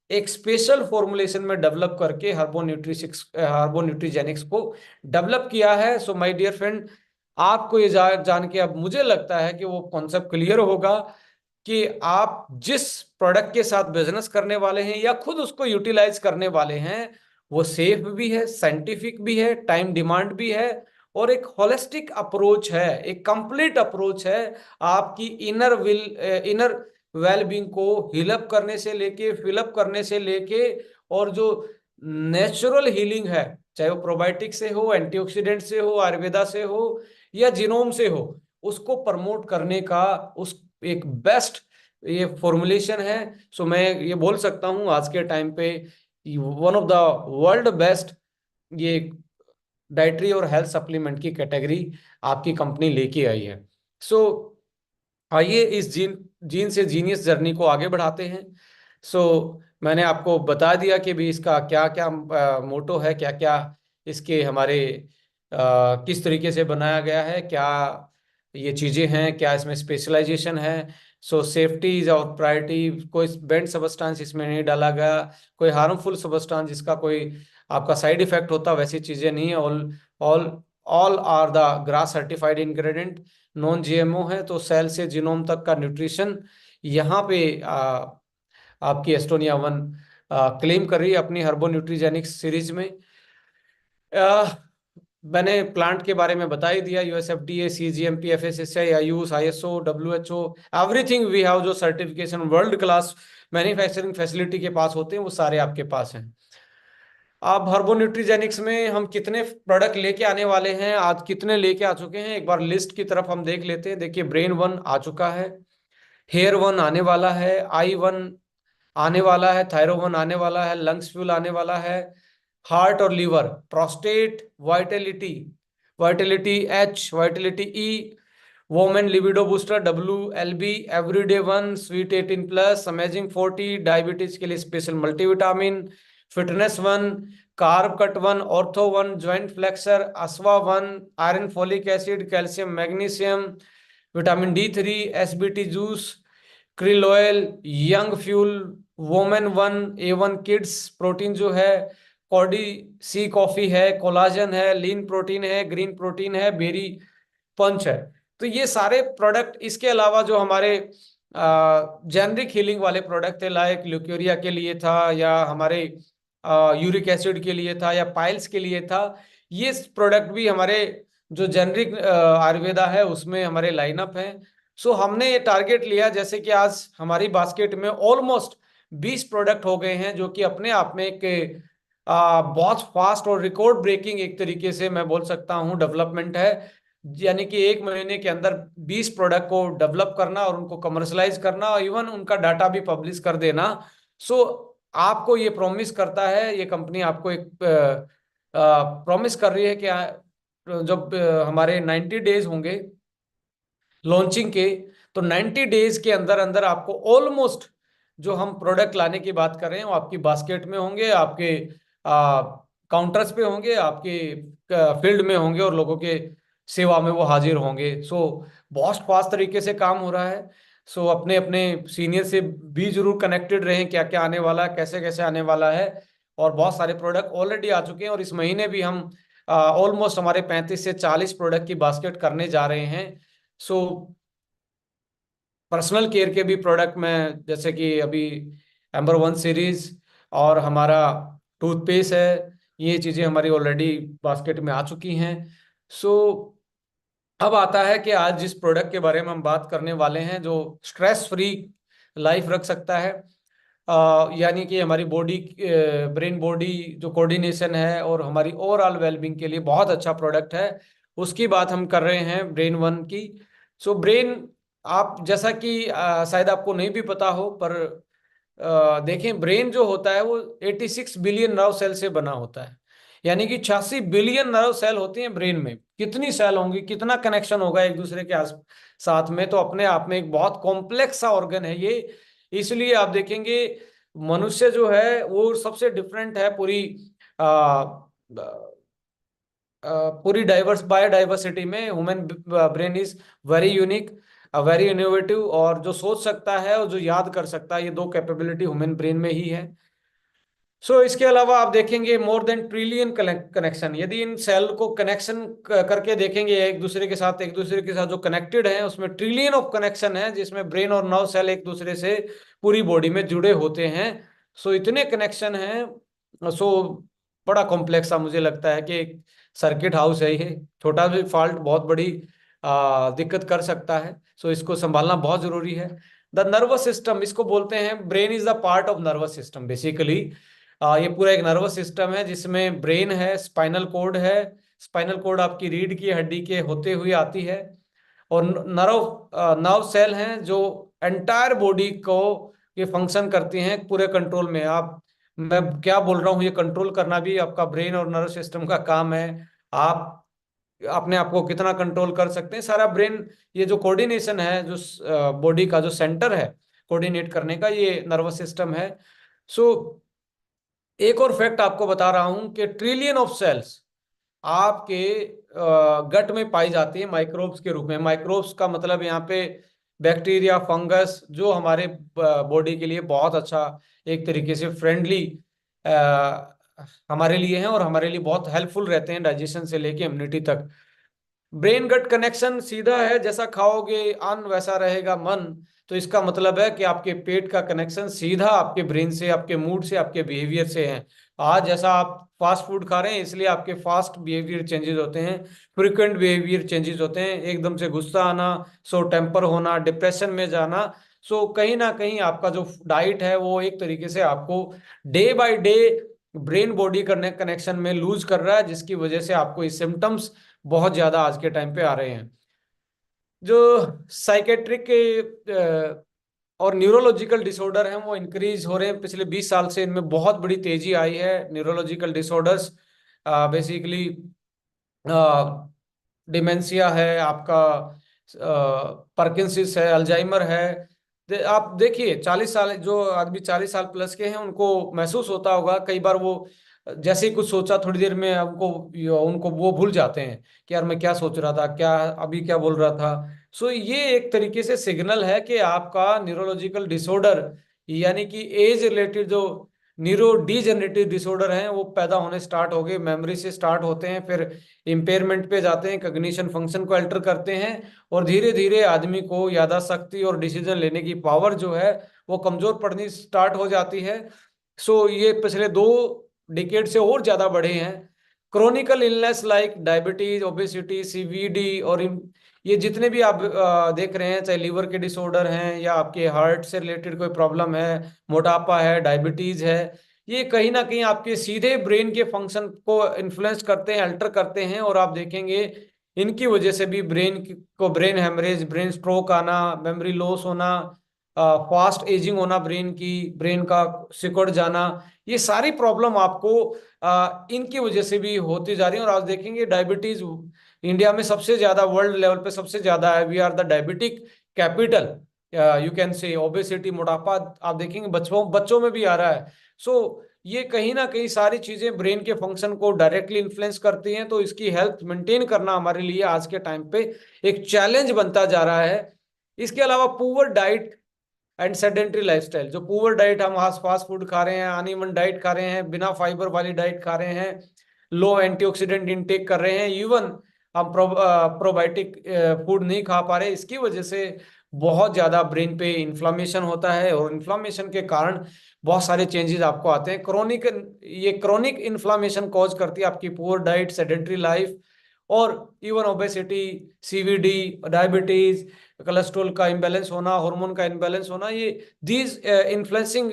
एक स्पेशल फॉर्मुलेशन में डेवलप करके हार्बोन्यूट्रिजेनिक्स को डेवलप किया है। सो माय डियर फ्रेंड, आपको ये जान के अब मुझे लगता है कि वो कॉन्सेप्ट क्लियर होगा कि आप जिस प्रोडक्ट के साथ बिजनेस करने वाले हैं या खुद उसको यूटिलाइज करने वाले हैं, वो सेफ भी है, साइंटिफिक भी है, टाइम डिमांड भी है, और एक होलिस्टिक अप्रोच है, एक कंप्लीट अप्रोच है आपकी इनर वेलबींग को हीलअप करने से लेके, फिलअप करने से लेके, और जो नेचुरल हीलिंग है, चाहे वो प्रोबायोटिक से हो, एंटीऑक्सीडेंट से हो, आयुर्वेदा से हो या जीनोम से हो, उसको प्रमोट करने का, उस एक बेस्ट ये फॉर्मुलेशन है। सो मैं ये बोल सकता हूँ आज के टाइम पे one of the world best ये डाइटरी और हेल्थ सप्लीमेंट की कैटेगरी आपकी कंपनी लेके आई है। सो आइए इस जीन जीन से जीनियस जर्नी को आगे बढ़ाते हैं। सो मैंने आपको बता दिया कि भी इसका क्या क्या मोटो है, क्या क्या इसके हमारे किस तरीके से बनाया गया है, क्या ये चीज़ें हैं, क्या इसमें स्पेशलाइजेशन है। So safety is our priority, कोई बेंड सबस्टांस इसमें नहीं डाला गया, कोई हार्मफुल सबस्टांस जिसका कोई आपका साइड इफेक्ट होता, वैसी चीज़ें नहीं है। All all all are the grass certified ingredient, non GMO है। तो सेल से जीनोम तक का न्यूट्रिशन यहाँ पे आपकी एस्टोनिया वन क्लेम कर रही है अपनी हर्बो न्यूट्रीजेनिक्स सीरीज में। मैंने प्लांट के बारे में बता ही दिया, USFDA, CGMP, FSSI, AYUSH, ISO, WHO, everything we have. जो certification world class manufacturing facility के पास होते हैं वो सारे आपके पास हैं। अब हर्बो न्यूट्रीजेनिक्स में हम कितने प्रोडक्ट लेके आने वाले हैं, आज कितने लेके आ चुके हैं, एक बार लिस्ट की तरफ हम देख लेते हैं। देखिए, ब्रेन वन आ चुका है, हेयर वन आने वाला है, आई वन आने वाला है, थायरो वन आने वाला है, लंग्स फ्यूल आने वाला है, हार्ट और liver, prostate, vitality, vitality H, vitality E, women libido booster WLB, everyday one, sweet 18+, amazing 40, diabetes के लिए special multivitamin, fitness one, carb cut one, ortho one, joint flexer, Ashwa one, iron folic acid, calcium magnesium, vitamin D3, SBT juice, krill oil, young fuel, women one, A1 kids protein जो है, cordyceps coffee है, collagen है, lean protein है, green protein है, berry पंच है। तो ये सारे प्रोडक्ट, इसके अलावा जो हमारे जेनरिक हीलिंग वाले प्रोडक्ट थे, लाइक ल्यूकेरिया के लिए था, या हमारे यूरिक एसिड के लिए था, या पाइल्स के लिए था, ये प्रोडक्ट भी हमारे जो जेनरिक आयुर्वेदा है उसमें हमारे लाइनअप हैं। सो हमने ये टारगेट लिया, जैसे कि आज हमारी बास्केट में ऑलमोस्ट 20 प्रोडक्ट हो गए हैं, जो कि अपने आप में एक बहुत फास्ट और रिकॉर्ड ब्रेकिंग एक तरीके से मैं बोल सकता हूँ डेवलपमेंट है। यानी कि एक महीने के अंदर 20 प्रोडक्ट को डेवलप करना और उनको कमर्शलाइज करना और इवन उनका डाटा भी पब्लिश कर देना। सो आपको ये प्रॉमिस करता है, ये कंपनी आपको एक प्रॉमिस कर रही है कि जब हमारे 90 डेज होंगे लॉन्चिंग के, तो 90 डेज के अंदर अंदर आपको ऑलमोस्ट जो हम प्रोडक्ट लाने की बात कर रहे हैं वो आपकी बास्केट में होंगे, आपके काउंटर्स पे होंगे, आपके फील्ड में होंगे और लोगों के सेवा में वो हाजिर होंगे। सो बहुत फास्ट तरीके से काम हो रहा है। सो अपने अपने सीनियर से भी जरूर कनेक्टेड रहें, क्या क्या आने वाला है, कैसे कैसे आने वाला है। और बहुत सारे प्रोडक्ट ऑलरेडी आ चुके हैं और इस महीने भी हम ऑलमोस्ट हमारे 35 से 40 प्रोडक्ट की बास्केट करने जा रहे हैं। सो पर्सनल केयर के भी प्रोडक्ट में, जैसे कि अभी एम्बर वन सीरीज और हमारा टूथपेस्ट है, ये चीज़ें हमारी ऑलरेडी बास्केट में आ चुकी हैं। सो अब आता है कि आज जिस प्रोडक्ट के बारे में हम बात करने वाले हैं, जो स्ट्रेस फ्री लाइफ रख सकता है, यानी कि हमारी बॉडी ब्रेन बॉडी जो कोऑर्डिनेशन है और हमारी ओवरऑल वेलबींग के लिए बहुत अच्छा प्रोडक्ट है, उसकी बात हम कर रहे हैं, ब्रेन वन की। सो ब्रेन, आप जैसा कि शायद आपको नहीं भी पता हो, पर देखें, ब्रेन जो होता है वो 86 बिलियन नर्व सेल से बना होता है। यानी कि 86 बिलियन नर्व सेल होती हैं ब्रेन में। कितनी सेल होंगी, कितना कनेक्शन होगा एक दूसरे के साथ में, तो अपने आप में एक बहुत कॉम्प्लेक्स सा ऑर्गन है ये। इसलिए आप देखेंगे मनुष्य जो है वो सबसे डिफरेंट है पूरी पूरी डाइवर्स बायोडाइवर्सिटी में। Human brain is very unique, very innovative, और जो सोच सकता है और जो याद कर सकता है, ये दो कैपेबिलिटी ह्यूमन ब्रेन में ही है। सो इसके अलावा आप देखेंगे मोर देन ट्रिलियन कनेक्शन, यदि इन सेल को कनेक्शन करके देखेंगे एक दूसरे के साथ, एक दूसरे के साथ जो कनेक्टेड है उसमें ट्रिलियन ऑफ कनेक्शन है, जिसमें ब्रेन और नर्व सेल एक दूसरे से पूरी बॉडी में जुड़े होते हैं। सो इतने कनेक्शन हैं। सो बड़ा कॉम्प्लेक्स सा मुझे लगता है कि सर्किट हाउस है ये, छोटा भी फॉल्ट बहुत बड़ी दिक्कत कर सकता है। सो इसको संभालना बहुत जरूरी है। द नर्वस सिस्टम इसको बोलते हैं, brain is the part of nervous system basically. ये पूरा एक नर्वस सिस्टम है जिसमें ब्रेन है, स्पाइनल कोड है, स्पाइनल कोड आपकी रीढ़ की हड्डी के होते हुए आती है, और नर्व सेल हैं जो एंटायर बॉडी को ये फंक्शन करती हैं पूरे कंट्रोल में। आप, मैं क्या बोल रहा हूँ, ये कंट्रोल करना भी आपका ब्रेन और नर्व सिस्टम का काम है। आप अपने आप को कितना कंट्रोल कर सकते हैं, सारा ब्रेन, ये जो कोऑर्डिनेशन है, जो बॉडी का जो सेंटर है कोऑर्डिनेट करने का, ये नर्वस सिस्टम है। सो एक और फैक्ट आपको बता रहा हूं कि ट्रिलियन ऑफ सेल्स आपके गट में पाई जाती है माइक्रोब्स के रूप में। माइक्रोब्स का मतलब यहाँ पे बैक्टीरिया, फंगस, जो हमारे बॉडी के लिए बहुत अच्छा, एक तरीके से फ्रेंडली हमारे लिए हैं और हमारे लिए बहुत हेल्पफुल रहते हैं, डाइजेशन से लेके इम्यूनिटी तक। ब्रेन गट कनेक्शन सीधा है, जैसा खाओगे अन्न वैसा रहेगा मन। तो इसका मतलब है कि आपके पेट का कनेक्शन सीधा आपके ब्रेन से, आपके मूड से, आपके बिहेवियर से है। आज जैसा आप फास्ट फूड खा रहे हैं, इसलिए आपके फास्ट बिहेवियर चेंजेस होते हैं, फ्रिक्वेंट बिहेवियर चेंजेस होते हैं, एकदम से गुस्सा आना, सो टेम्पर होना, डिप्रेशन में जाना। सो कहीं ना कहीं आपका जो डाइट है वो एक तरीके से आपको day by day brain body connection में लूज कर रहा है, जिसकी वजह से आपको ये सिम्टम्स बहुत ज्यादा आज के टाइम पे आ रहे हैं। जो साइकेट्रिक के और न्यूरोलॉजिकल डिसऑर्डर हैं वो इंक्रीज हो रहे हैं पिछले 20 साल से। इनमें बहुत बड़ी तेजी आई है। न्यूरोलॉजिकल डिसऑर्डर्स बेसिकली डिमेंशिया है आपका, पार्किंसंस है, अल्जाइमर है। आप देखिए 40 साल, जो आदमी 40 साल प्लस के हैं उनको महसूस होता होगा कई बार, वो जैसे ही कुछ सोचा थोड़ी देर में उनको उनको वो भूल जाते हैं कि यार मैं क्या सोच रहा था, क्या अभी क्या बोल रहा था। सो ये एक तरीके से सिग्नल है कि आपका न्यूरोलॉजिकल डिसऑर्डर, यानी कि एज रिलेटेड जो न्यूरो डीजनरेटिव डिसऑर्डर हैं वो पैदा होने स्टार्ट हो गए। मेमोरी से स्टार्ट होते हैं, फिर इम्पेयरमेंट पे जाते हैं, कग्निशन फंक्शन को अल्टर करते हैं, और धीरे धीरे आदमी को याददाश्त और डिसीजन लेने की पावर जो है वो कमजोर पड़नी स्टार्ट हो जाती है। सो ये पिछले 2 डिकेड से और ज्यादा बढ़े हैं। Chronicle illness like diabetes, obesity, CVD, और ये जितने भी आप देख रहे हैं, चाहे लीवर के डिसऑर्डर हैं या आपके हार्ट से रिलेटेड कोई प्रॉब्लम है, मोटापा है, डायबिटीज है, ये कहीं ना कहीं आपके सीधे ब्रेन के फंक्शन को इन्फ्लुएंस करते हैं, अल्टर करते हैं। और आप देखेंगे इनकी वजह से भी ब्रेन हेमरेज, ब्रेन स्ट्रोक आना, मेमोरी लॉस होना, फास्ट एजिंग होना, ब्रेन का सिकुड़ जाना, ये सारी प्रॉब्लम आपको इनकी वजह से भी होती जा रही है। और आप देखेंगे डायबिटीज इंडिया में सबसे ज्यादा, वर्ल्ड लेवल पे सबसे ज्यादा है। We are the diabetic capital, you can say. Obesity, मोटापा आप देखेंगे बच्चों बच्चों में भी आ रहा है। सो ये कहीं ना कहीं सारी चीजें ब्रेन के फंक्शन को डायरेक्टली इन्फ्लुएंस करती हैं। तो इसकी हेल्थ मेंटेन करना हमारे लिए आज के टाइम पे एक चैलेंज बनता जा रहा है। इसके अलावा poor diet and sedentary lifestyle, जो पुअर डाइट, हम आज फास्ट फूड खा रहे हैं, अनइवन डाइट खा रहे हैं, बिना फाइबर वाली डाइट खा रहे हैं, लो एंटीऑक्सीडेंट इनटेक कर रहे हैं, इवन हम प्रोबायोटिक फूड नहीं खा पा रहे, इसकी वजह से बहुत ज्यादा ब्रेन पे इन्फ्लामेशन होता है। और इन्फ्लामेशन के कारण बहुत सारे चेंजेस आपको आते हैं। क्रोनिक इन्फ्लामेशन कॉज करती है आपकी पुअर डाइट, सेडेंट्री लाइफ, और even obesity, CVD, diabetes, cholesterol का इम्बैलेंस होना, हार्मोन का इम्बैलेंस होना, ये दीज इन्फ्लुएंसिंग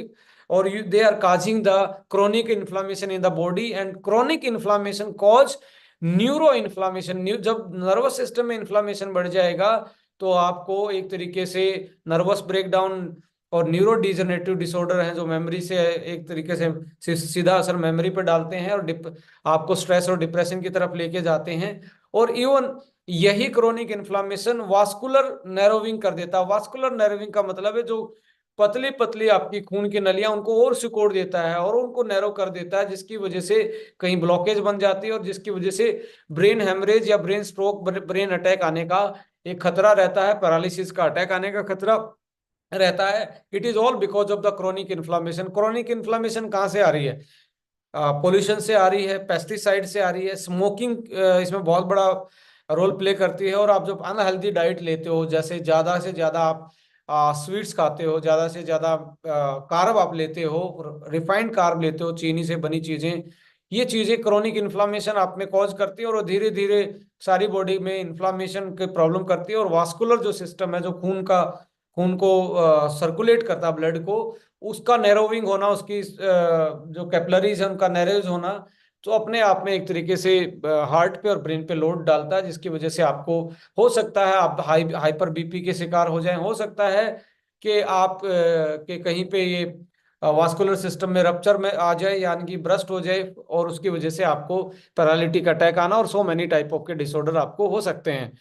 और they are causing the chronic inflammation in the body. And chronic inflammation cause neuro inflammation. जब नर्वस सिस्टम में inflammation बढ़ जाएगा तो आपको एक तरीके से नर्वस ब्रेकडाउन और न्यूरो डिजनरेटिव डिसऑर्डर हैं जो मेमोरी से एक तरीके से सीधा असर मेमोरी पर डालते हैं और आपको स्ट्रेस और डिप्रेशन की तरफ लेके जाते हैं। और इवन यही क्रोनिक इन्फ्लामेशन वास्कुलर नैरोविंग कर देता है। वास्कुलर नैरोविंग का मतलब है जो पतली पतली आपकी खून की नलियां उनको और सिकोड़ देता है और उनको नैरो कर देता है, जिसकी वजह से कहीं ब्लॉकेज बन जाती है और जिसकी वजह से ब्रेन हेमरेज या ब्रेन स्ट्रोक, ब्रेन अटैक आने का एक खतरा रहता है, पैरालिसिस का अटैक आने का खतरा रहता है। It is all because of the chronic inflammation. Chronic inflammation कहाँ से आ रही है? पोल्यूशन से आ रही है, पेस्टिसाइड से आ रही है, स्मोकिंग इसमें बहुत बड़ा रोल प्ले करती है। और आप जब अनहेल्दी डाइट लेते हो, जैसे ज्यादा से ज्यादा आप स्वीट्स खाते हो, ज्यादा से ज्यादा कार्ब आप लेते हो, रिफाइंड कार्ब लेते हो, चीनी से बनी चीजें, ये चीजें क्रोनिक इन्फ्लामेशन आप में कॉज करती है और धीरे धीरे सारी बॉडी में इन्फ्लामेशन की प्रॉब्लम करती है। और वास्कुलर जो सिस्टम है, जो खून को सर्कुलेट करता है, ब्लड को, उसका नैरोविंग होना, उसकी जो कैपिलरीज है उनका नैरोज होना, तो अपने आप में एक तरीके से हार्ट पे और ब्रेन पे लोड डालता है, जिसकी वजह से आपको हो सकता है आप हाइपर बीपी के शिकार हो जाएं, हो सकता है कि आप के कहीं पे ये वास्कुलर सिस्टम में रप्चर में आ जाए, यानी कि ब्रस्ट हो जाए, और उसकी वजह से आपको पैरालिटिक अटैक आना और सो मेनी टाइप ऑफ के डिसऑर्डर आपको हो सकते हैं।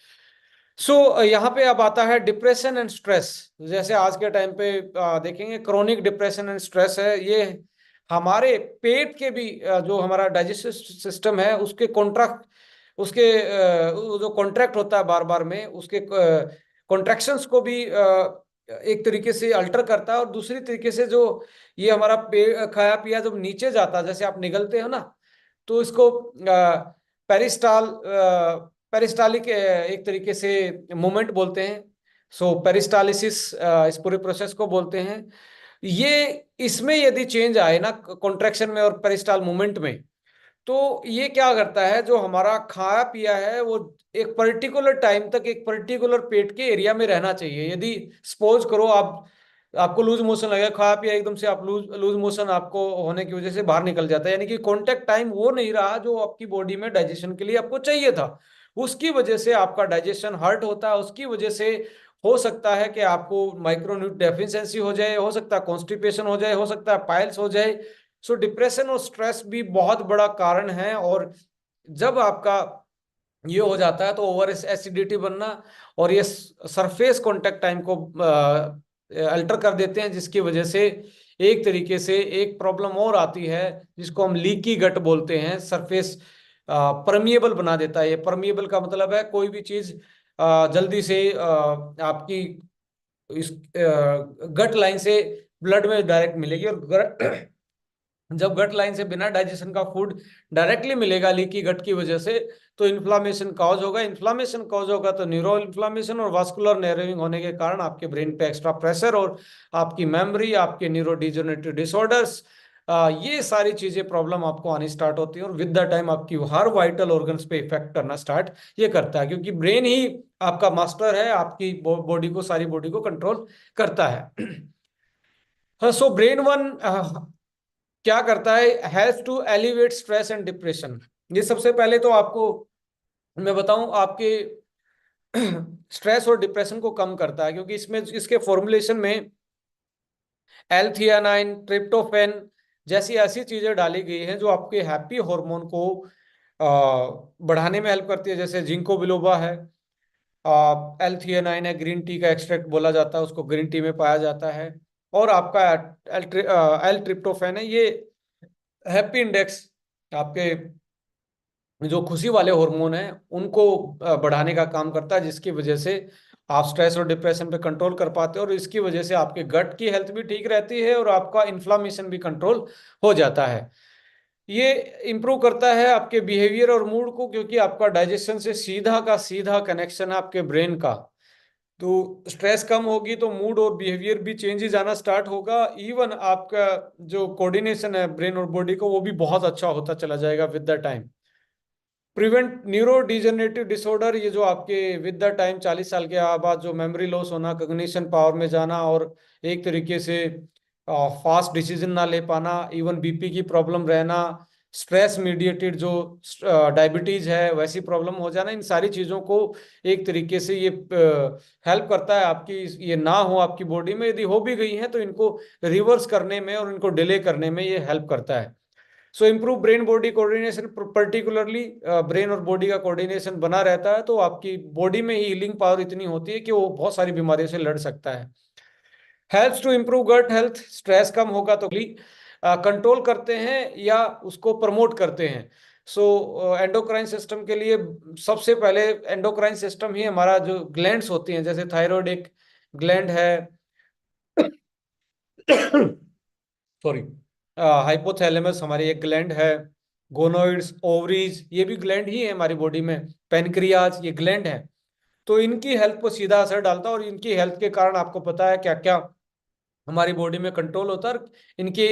यहाँ पे अब आता है डिप्रेशन एंड स्ट्रेस। जैसे आज के टाइम पे देखेंगे क्रोनिक डिप्रेशन एंड स्ट्रेस है, ये हमारे पेट के भी जो हमारा डाइजेस्टिव सिस्टम है उसके कॉन्ट्रैक्ट, उसके जो कॉन्ट्रैक्ट होता है बार बार में, उसके कॉन्ट्रैक्शंस को भी एक तरीके से अल्टर करता है। और दूसरी तरीके से जो ये हमारा खाया पिया जब नीचे जाता है, जैसे आप निगलते हो ना, तो इसको पेरिस्टाल पेरिस्टालिक एक तरीके से मूवमेंट बोलते हैं। पेरिस्टालिसिस इस पूरे प्रोसेस को बोलते हैं। ये इसमें यदि चेंज आए ना कॉन्ट्रैक्शन में और पेरिस्टाल मूवमेंट में, तो ये क्या करता है, जो हमारा खाया पिया है वो एक पर्टिकुलर टाइम तक एक पर्टिकुलर पेट के एरिया में रहना चाहिए। यदि सपोज करो आपको लूज मोशन लगेगा, खाया पिया एकदम से आप लूज लूज मोशन आपको होने की वजह से बाहर निकल जाता है, यानी कि कांटेक्ट टाइम वो नहीं रहा जो आपकी बॉडी में डाइजेशन के लिए आपको चाहिए था। उसकी वजह से आपका डाइजेशन हर्ट होता है, उसकी वजह से हो सकता है कि आपको माइक्रोन्यूट्रिएंट डेफिशिएंसी हो जाए, हो सकता है कॉन्स्टिपेशन हो जाए, हो सकता है पाइल्स हो जाए। डिप्रेशन और स्ट्रेस भी बहुत बड़ा कारण है। और जब आपका ये हो जाता है तो ओवर एसिडिटी बनना और ये सरफेस कांटेक्ट टाइम को अल्टर कर देते हैं, जिसकी वजह से एक तरीके से एक प्रॉब्लम और आती है जिसको हम लीकी गट बोलते हैं। सरफेस परमिएबल बना देता है। ये परमिएबल का मतलब है कोई भी चीज जल्दी से आपकी इस गट लाइन से ब्लड में डायरेक्ट मिलेगी, और जब गट लाइन से बिना डाइजेशन का फूड डायरेक्टली मिलेगा लीकी गट की वजह से, तो इन्फ्लामेशन कॉज होगा। इन्फ्लामेशन कॉज होगा तो न्यूरो इन्फ्लामेशन और वास्कुलर नर्विंग होने के कारण आपके ब्रेन पे एक्स्ट्रा प्रेशर और आपकी मेमोरी, आपके न्यूरो डिजनरेटिव डिसऑर्डर्स, ये सारी चीजें प्रॉब्लम आपको आनी स्टार्ट होती है। और विद द टाइम आपकी हर वाइटल ऑर्गन्स पे इफेक्ट करना स्टार्ट ये करता है, क्योंकि ब्रेन ही आपका मास्टर है, आपकी बॉडी को, सारी बॉडी को कंट्रोल करता है। हाँ, ब्रेन वन क्या करता है, has to elevate stress and depression. ये सबसे पहले तो आपको मैं बताऊं, आपके स्ट्रेस और डिप्रेशन को कम करता है, क्योंकि इसमें इसके फॉर्मुलेशन में एल-थियानाइन, ट्रिप्टोफैन जैसी ऐसी चीजें डाली गई हैं जो आपके हैप्पी हार्मोन को बढ़ाने में हेल्प करती है। जैसे जिंको बिलोबा है, एल-थियानाइन है, ग्रीन टी का एक्सट्रैक्ट बोला जाता है उसको, ग्रीन टी में पाया जाता है। और आपका एल ट्रिप्टोफैन है, ये हैप्पी इंडेक्स, आपके जो खुशी वाले हार्मोन हैं उनको बढ़ाने का काम करता है, जिसकी वजह से आप स्ट्रेस और डिप्रेशन पे कंट्रोल कर पाते हो। और इसकी वजह से आपके गट की हेल्थ भी ठीक रहती है और आपका इन्फ्लामेशन भी कंट्रोल हो जाता है। ये इंप्रूव करता है आपके बिहेवियर और मूड को, क्योंकि आपका डाइजेशन से सीधा का सीधा कनेक्शन है आपके ब्रेन का। तो स्ट्रेस कम होगी तो मूड और बिहेवियर भी चेंजेस आना स्टार्ट होगा। इवन आपका जो कोऑर्डिनेशन है ब्रेन और बॉडी को, वो भी बहुत अच्छा होता चला जाएगा with the time. Prevent neuro degenerative disorder, ये जो आपके विद द टाइम 40 साल के बाद जो मेमोरी लॉस होना, कॉग्निशन पावर में जाना, और एक तरीके से फास्ट डिसीजन ना ले पाना, इवन बीपी की प्रॉब्लम रहना, स्ट्रेस मीडिएटेड जो डायबिटीज है वैसी प्रॉब्लम हो जाना, इन सारी चीज़ों को एक तरीके से ये हेल्प करता है आपकी, ये ना हो आपकी बॉडी में। यदि हो भी गई हैं तो इनको रिवर्स करने में और इनको डिले करने में ये हेल्प करता है। Improve brain body coordination, particularly brain और बॉडी का कोऑर्डिनेशन बना रहता है, तो आपकी बॉडी में ही हीलिंग पावर इतनी होती है कि वो बहुत सारी बीमारियों से लड़ सकता है। Helps to improve gut health, stress कम होगा तो कंट्रोल करते हैं या उसको प्रमोट करते हैं। एंडोक्राइन सिस्टम के लिए सबसे पहले एंडोक्राइन सिस्टम ही हमारा जो ग्लैंड्स होती हैं, जैसे थायराइड एक ग्लैंड है, सॉरी, हाइपोथैलेमस हमारी एक ग्लैंड है, गोनोइड्स, ओवरीज ये भी ग्लैंड ही है हमारी बॉडी में, पेनक्रियाज ये ग्लैंड है। तो इनकी हेल्थ पर सीधा असर डालता है, और इनकी हेल्थ के कारण आपको पता है क्या क्या हमारी बॉडी में कंट्रोल होता है। इनकी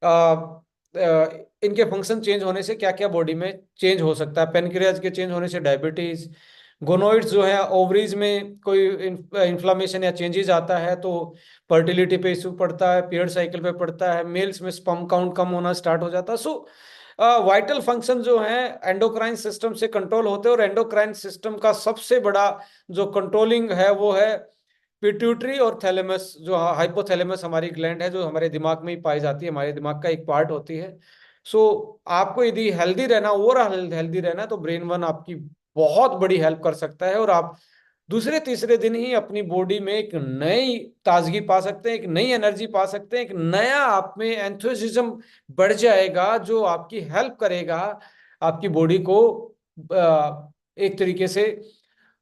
आ, आ, इनके फंक्शन चेंज होने से क्या क्या बॉडी में चेंज हो सकता है। पेनक्रियाज के चेंज होने से डायबिटीज, गोनोइड्स जो है ओवरीज में कोई इन्फ्लामेशन या चेंजेस आता है तो फर्टिलिटी पे इशू पड़ता है, पीरियड साइकिल पे पड़ता है, मेल्स में स्पर्म काउंट कम होना स्टार्ट हो जाता है। वाइटल फंक्शन जो है एंडोक्राइन सिस्टम से कंट्रोल होते हैं, और एंडोक्राइन सिस्टम का सबसे बड़ा जो कंट्रोलिंग है वो है पिट्यूटरी और थैलेमस, जो हाइपोथैलेमस हमारी ग्लैंड है, जो हमारे दिमाग में ही पाई जाती है, हमारे दिमाग का एक पार्ट होती है। सो आपको यदि हेल्दी रहना, ओवरऑल हेल्दी रहना है, तो ब्रेन वन आपकी बहुत बड़ी हेल्प कर सकता है, और आप दूसरे तीसरे दिन ही अपनी बॉडी में एक नई ताजगी पा सकते हैं, एक नई एनर्जी पा सकते हैं, एक नया आप में एंथुसिज्म बढ़ जाएगा, जो आपकी हेल्प करेगा आपकी बॉडी को एक तरीके से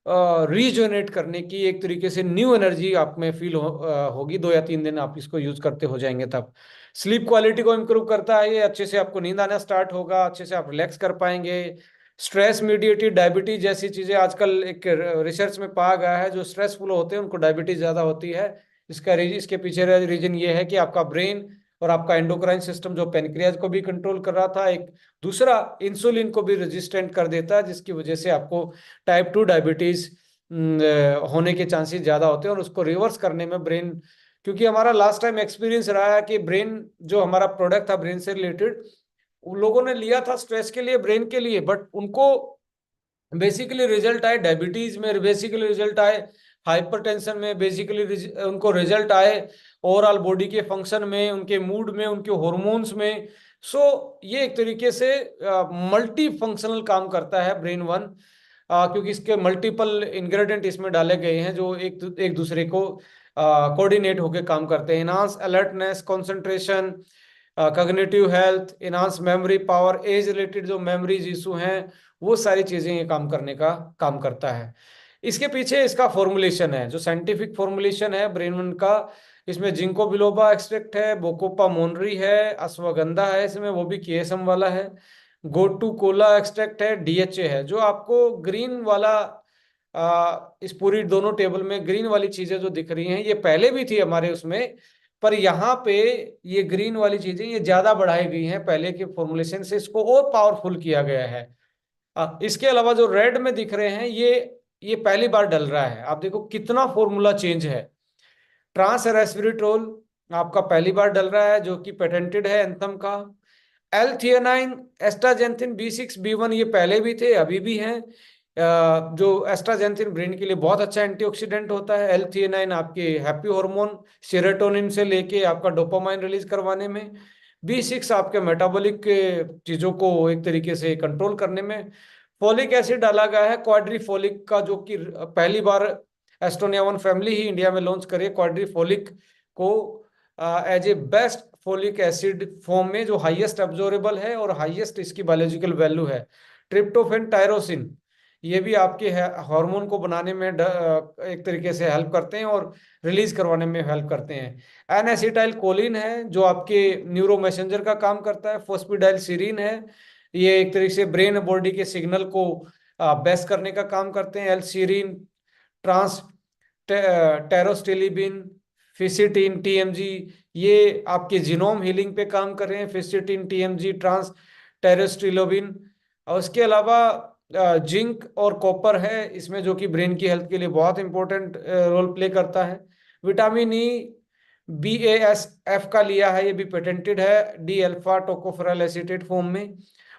रीजनरेट करने की, एक तरीके से न्यू एनर्जी आप में फील होगी। 2 या 3 दिन आप इसको यूज करते हो जाएंगे तब। स्लीप क्वालिटी को इम्प्रूव करता है ये, अच्छे से आपको नींद आना स्टार्ट होगा, अच्छे से आप रिलैक्स कर पाएंगे। स्ट्रेस मीडिएटेड डायबिटीज जैसी चीजें आजकल एक रिसर्च में पाया गया है, जो स्ट्रेसफुल होते हैं उनको डायबिटीज ज्यादा होती है। इसके पीछे रीजन ये है कि आपका ब्रेन और आपका एंडोक्राइन सिस्टम जो पेनक्रियाज को भी कंट्रोल कर रहा था, एक दूसरा इंसुलिन को भी रेजिस्टेंट कर देता है, जिसकी वजह से आपको टाइप 2 डायबिटीज होने के चांसेस ज्यादा होते हैं। और उसको रिवर्स करने में ब्रेन, क्योंकि हमारा लास्ट टाइम एक्सपीरियंस रहा है कि ब्रेन जो हमारा प्रोडक्ट था ब्रेन से रिलेटेड, उन लोगों ने लिया था स्ट्रेस के लिए, ब्रेन के लिए, बट उनको बेसिकली रिजल्ट आए डायबिटीज में, बेसिकली रिजल्ट आए हाइपरटेंशन में, बेसिकली उनको रिजल्ट आए ओवरऑल बॉडी के फंक्शन में, उनके मूड में, उनके हॉर्मोन्स में। सो ये एक तरीके से मल्टी फंक्शनल काम करता है ब्रेन वन, क्योंकि इसके मल्टीपल इंग्रेडिएंट इसमें डाले गए हैं जो एक दूसरे को कोऑर्डिनेट होकर काम करते हैं। Enhance alertness, concentration, cognitive health, enhance memory power, age related जो मेमोरीज इशू हैं, वो सारी चीजें ये काम करने का काम करता है। इसके पीछे इसका फॉर्मुलेशन है, जो साइंटिफिक फॉर्मुलेशन है ब्रेन वन का, इसमें जिंको बिलोबा एक्सट्रैक्ट है, बोकोपा मोनरी है, अश्वगंधा है इसमें, वो भी केएसएम वाला है, गोटू कोला एक्सट्रैक्ट है, डीएचए है। जो आपको ग्रीन वाला इस पूरी दोनों टेबल में ग्रीन वाली चीजें जो दिख रही हैं, ये पहले भी थी हमारे उसमें, पर यहाँ पे ये ग्रीन वाली चीजें ये ज्यादा बढ़ाई गई हैं पहले के फॉर्मुलेशन से, इसको और पावरफुल किया गया है। इसके अलावा जो रेड में दिख रहे हैं, ये पहली बार डल रहा है। आप देखो कितना फॉर्मूला चेंज है। ट्रांस रेस्वेराट्रोल आपका पहली बार डल रहा है, जो कि पेटेंटेड है एंथम का। एल थियानाइन, एस्ट्राजेंथिन B6 B1, ये पहले भी थे अभी भी हैं। जो एस्ट्राजेंथिन ब्रेन के लिए बहुत अच्छा एंटीऑक्सीडेंट होता है। एल थियानाइन आपके हैप्पी हार्मोन सेरोटोनिन से लेके आपका डोपामाइन रिलीज करवाने में। B6 आपके मेटाबॉलिक चीजों को एक तरीके से कंट्रोल करने में। फोलिक एसिड डाला गया है क्वाड्रीफोलिक का, जो कि पहली बार एस्टोनिया वन फैमिली ही इंडिया में लॉन्च करी क्वाड्रीफोलिक को as a best folic acid form में, जो हाईएस्ट एब्जॉर्बेबल है और हाईएस्ट इसकी बायोलॉजिकल वैल्यू है। ट्रिप्टोफेन, टायरोसिन, ये भी आपके हार्मोन को बनाने में एक तरीके से हेल्प करते हैं और रिलीज करवाने में हेल्प करते हैं। एन एसिटाइल कोलिन है, जो आपके न्यूरो मैसेंजर का काम करता है। फोस्फिडाइल सीरीन है, ये एक तरीके से ब्रेन बॉडी के सिग्नल को बेस्ट करने का काम करते हैं। एल सीरीन, ट्रांस टेरोस्टेलिबिन, फिसिटिन, टीएमजी, ये आपके जीनोम हीलिंग पे काम कर रहे हैं। फिसिटिन, टीएमजी, ट्रांस टेरोस्टेलिबिन। और उसके अलावा जिंक और कॉपर है इसमें, जो कि ब्रेन की हेल्थ के लिए बहुत इंपॉर्टेंट रोल प्ले करता है। विटामिन ई BASF का लिया है, ये भी पेटेंटेड है D alpha tocopherol acetate form में।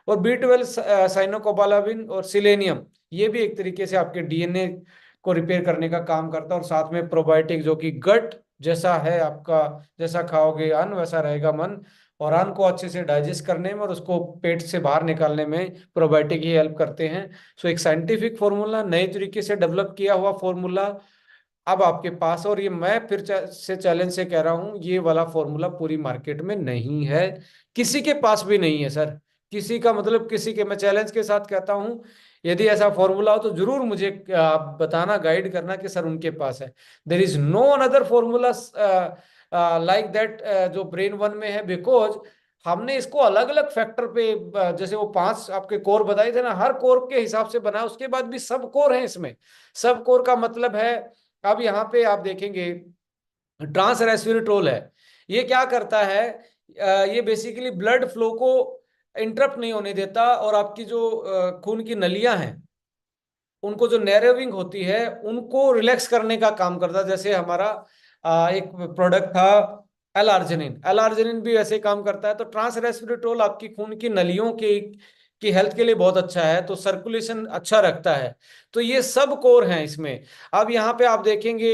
और B12 साइनोकोबालामिन और सिलेनियम, ये भी एक तरीके से आपके डीएनए को रिपेयर करने का काम करता है। और साथ में प्रोबायोटिक, जो कि गट जैसा है आपका, जैसा खाओगे अन्न वैसा रहेगा मन, और अन्न को अच्छे से डाइजेस्ट करने में और उसको पेट से बाहर निकालने में प्रोबायोटिक ही हेल्प करते हैं। सो एक साइंटिफिक फॉर्मूला, नए तरीके से डेवलप किया हुआ फॉर्मूला अब आपके पास। और ये मैं फिर से चैलेंज से कह रहा हूं, ये वाला फॉर्मूला पूरी मार्केट में नहीं है, किसी के पास भी नहीं है सर। किसी का मतलब किसी के, मैं चैलेंज के साथ कहता हूं, यदि ऐसा फॉर्मूला हो तो जरूर मुझे आप बताना, गाइड करना कि सर उनके पास है। There is no another formula like that जो ब्रेन वन में है, बिकॉज हमने इसको अलग अलग फैक्टर पे जैसे वो 5 आपके कोर बताए थे ना, हर कोर के हिसाब से बना, उसके बाद भी सब कोर है इसमें। सब कोर का मतलब है, अब यहाँ पे आप देखेंगे ट्रांस रेस्वेराट्रोल है, ये क्या करता है, ये बेसिकली ब्लड फ्लो को इंटरप्ट नहीं होने देता, और आपकी जो खून की नलियां हैं उनको जो नैरोविंग होती है उनको रिलैक्स करने का काम करता है। जैसे हमारा एक प्रोडक्ट था एल आर्जिनिन भी वैसे काम करता है। तो ट्रांस रेस्वेरेट्रोल आपकी खून की नलियों की हेल्थ के लिए बहुत अच्छा है, तो सर्कुलेशन अच्छा रखता है। तो ये सब कोर हैं इसमें। अब यहाँ पे आप देखेंगे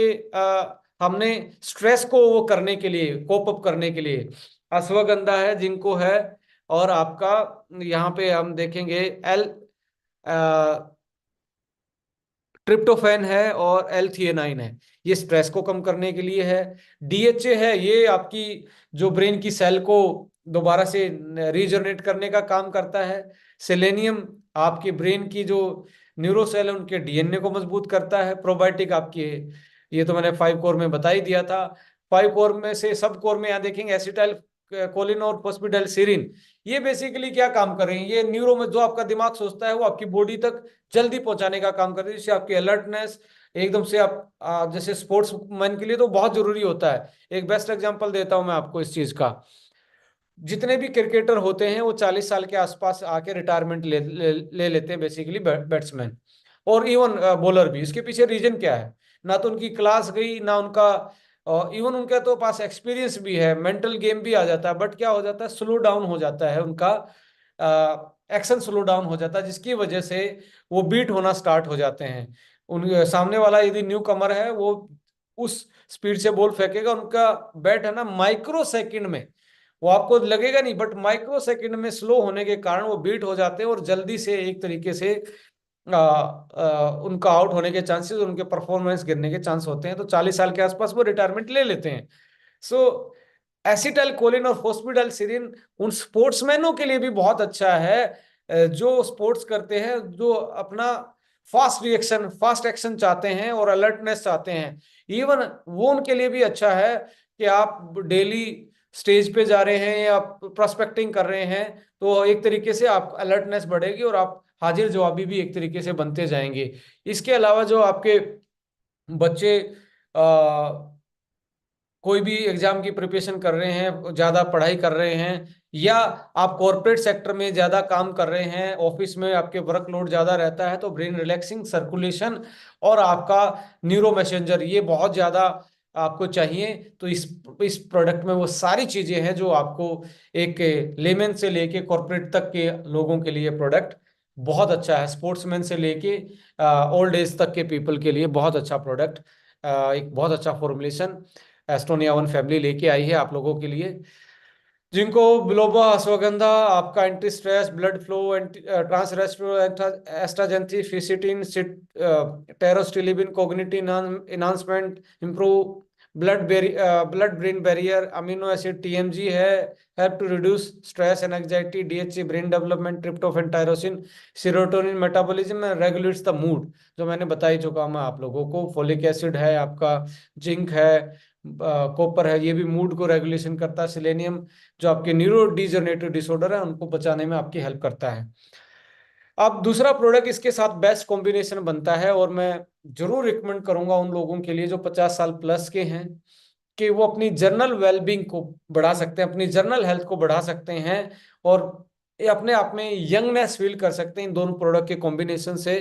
हमने स्ट्रेस को वो करने के लिए, कोप अप करने के लिए अश्वगंधा है, जिनको है, और आपका यहाँ पे हम देखेंगे एल ट्रिप्टोफैन है और L-थियोनाइन है। ये स्ट्रेस को कम करने के लिए है। DHA है, ये आपकी जो ब्रेन की सेल को दोबारा से रीजनरेट करने का काम करता है। सेलेनियम आपके ब्रेन की जो न्यूरो सेल है उनके DNA को मजबूत करता है। प्रोबायोटिक आपके, ये तो मैंने 5 कोर में बता ही दिया था। 5 कोर में से सब कोर में यहाँ देखेंगे एसिटाइल कोलिन और फोस्फेटाइलसिरिन। ये बेसिकली क्या काम कर रहे हैं, ये न्यूरो में जो आपका दिमाग सोचता है वो आपकी बॉडी तक जल्दी पहुंचाने का काम करती है, जिससे आपकी अलर्टनेस एकदम से आप जैसे स्पोर्ट्स मैन के लिए तो बहुत जरूरी होता है। एक बेस्ट एग्जांपल देता हूं मैं आपको इस चीज का। जितने भी क्रिकेटर होते हैं वो 40 साल के आसपास आके रिटायरमेंट ले लेते हैं, बेसिकली बैट्समैन और इवन बॉलर भी। इसके पीछे रीजन क्या है, ना तो उनकी क्लास गई, ना उनका इवन उनके तो पास एक्सपीरियंस भी है, मेंटल गेम भी आ जाता है, बट क्या हो जाता है, स्लो डाउन हो जाता है उनका, एक्शन स्लो डाउन हो जाता है, जिसकी वजह से वो बीट होना स्टार्ट हो जाते हैं। उन सामने वाला यदि न्यू कमर है, वो उस स्पीड से बॉल फेंकेगा, उनका बैट है ना माइक्रो सेकंड में, वो आपको लगेगा नहीं बट माइक्रो सेकंड में स्लो होने के कारण वो बीट हो जाते हैं और जल्दी से एक तरीके से उनका आउट होने के चांसेस, उनके परफॉर्मेंस गिरने के चांस होते हैं। तो 40 साल के आसपास वो रिटायरमेंट ले लेते हैं। सो एसिटाइल कोलिन और फोस्फेटाइलसिरिन उन स्पोर्ट्समैनों के लिए भी बहुत अच्छा है, जो स्पोर्ट्स करते हैं, जो अपना फास्ट रिएक्शन, फास्ट एक्शन चाहते हैं और अलर्टनेस चाहते हैं। इवन वो उनके लिए भी अच्छा है कि आप डेली स्टेज पे जा रहे हैं या प्रोस्पेक्टिंग कर रहे हैं, तो एक तरीके से आप अलर्टनेस बढ़ेगी और आप हाजिर जवाबी भी एक तरीके से बनते जाएंगे। इसके अलावा जो आपके बच्चे कोई भी एग्जाम की प्रिपरेशन कर रहे हैं, ज्यादा पढ़ाई कर रहे हैं, या आप कॉरपोरेट सेक्टर में ज्यादा काम कर रहे हैं, ऑफिस में आपके वर्कलोड ज्यादा रहता है, तो ब्रेन रिलैक्सिंग सर्कुलेशन और आपका न्यूरो मैसेंजर ये बहुत ज्यादा आपको चाहिए। तो इस प्रोडक्ट में वो सारी चीजें हैं जो आपको एक लेमैन से लेके कॉरपोरेट तक के लोगों के लिए प्रोडक्ट बहुत अच्छा है। स्पोर्ट्समैन से लेके ओल्ड एज तक के पीपल के लिए बहुत अच्छा प्रोडक्ट, एक बहुत अच्छा फॉर्मुलेशन एस्टोनिया वन फैमिली लेके आई है आप लोगों के लिए, जिनको बिलोबा अश्वगंधा आपका anti stress, blood flow, trans astaxanthin, fisetin, pterostilbene, cognitive enhancement, improve blood brain barrier, amino acid TMG है, help to reduce stress and anxiety, DHA brain development, tryptophan, tyrosine, serotonin metabolism, regulates the mood, जो मैंने बता ही चुका मैं आप लोगों को। Folic acid है आपका, जिंक है, कॉपर है, ये भी मूड को रेगुलेशन करता है। सेलेनियम जो आपके न्यूरो डिजनरेटिव डिसऑर्डर है उनको बचाने में आपकी हेल्प करता है। अब दूसरा प्रोडक्ट इसके साथ बेस्ट कॉम्बिनेशन बनता है, और मैं जरूर रिकमेंड करूंगा उन लोगों के लिए जो 50 साल प्लस के हैं, कि वो अपनी जर्नल वेलबींग को बढ़ा सकते हैं, अपनी जर्नल हेल्थ को बढ़ा सकते हैं, और ये अपने आप में यंगनेस फील कर सकते हैं इन दोनों प्रोडक्ट के कॉम्बिनेशन से।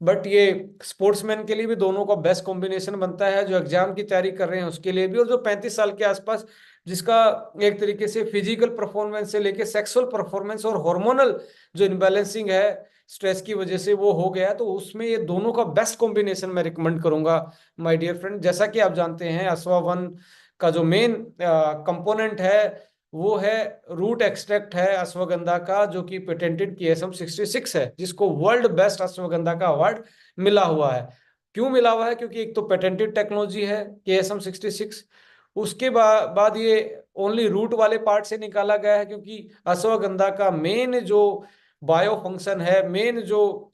बट ये स्पोर्ट्समैन के लिए भी दोनों का बेस्ट कॉम्बिनेशन बनता है, जो एग्जाम की तैयारी कर रहे हैं उसके लिए भी, और जो 35 साल के आसपास जिसका एक तरीके से फिजिकल परफॉर्मेंस से लेके सेक्सुअल परफॉर्मेंस और हार्मोनल जो इनबैलेंसिंग है स्ट्रेस की वजह से वो हो गया, तो उसमें ये दोनों का बेस्ट कॉम्बिनेशन मैं रिकमेंड करूंगा माय डियर फ्रेंड। जैसा कि आप जानते हैं अश्वा वन का जो मेन कंपोनेंट है वो है रूट एक्सट्रैक्ट है अश्वगंधा का, जो कि पेटेंटेड KSM-66 है, जिसको वर्ल्ड बेस्ट अश्वगंधा का अवार्ड मिला हुआ है। क्यों मिला हुआ है, क्योंकि एक तो पेटेंटेड टेक्नोलॉजी है KSM-66, उसके बाद ये ओनली रूट वाले पार्ट से निकाला गया है, क्योंकि अश्वगंधा का मेन जो बायो फंक्शन है, मेन जो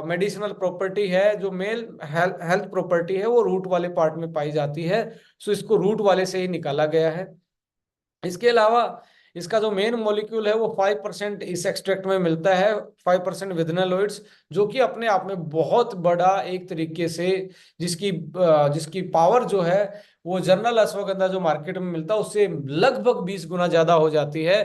मेडिसिनल प्रॉपर्टी है, जो मेल हेल्थ प्रॉपर्टी है, वो रूट वाले पार्ट में पाई जाती है। सो इसको रूट वाले से ही निकाला गया है। इसके अलावा इसका जो मेन मॉलिक्यूल है वो 5% इस एक्सट्रैक्ट में मिलता है, 5% विथेनोइड्स, जो कि अपने आप में बहुत बड़ा एक तरीके से जिसकी पावर जो है वो जनरल अश्वगंधा जो मार्केट में मिलता है उससे लगभग 20 गुना ज्यादा हो जाती है।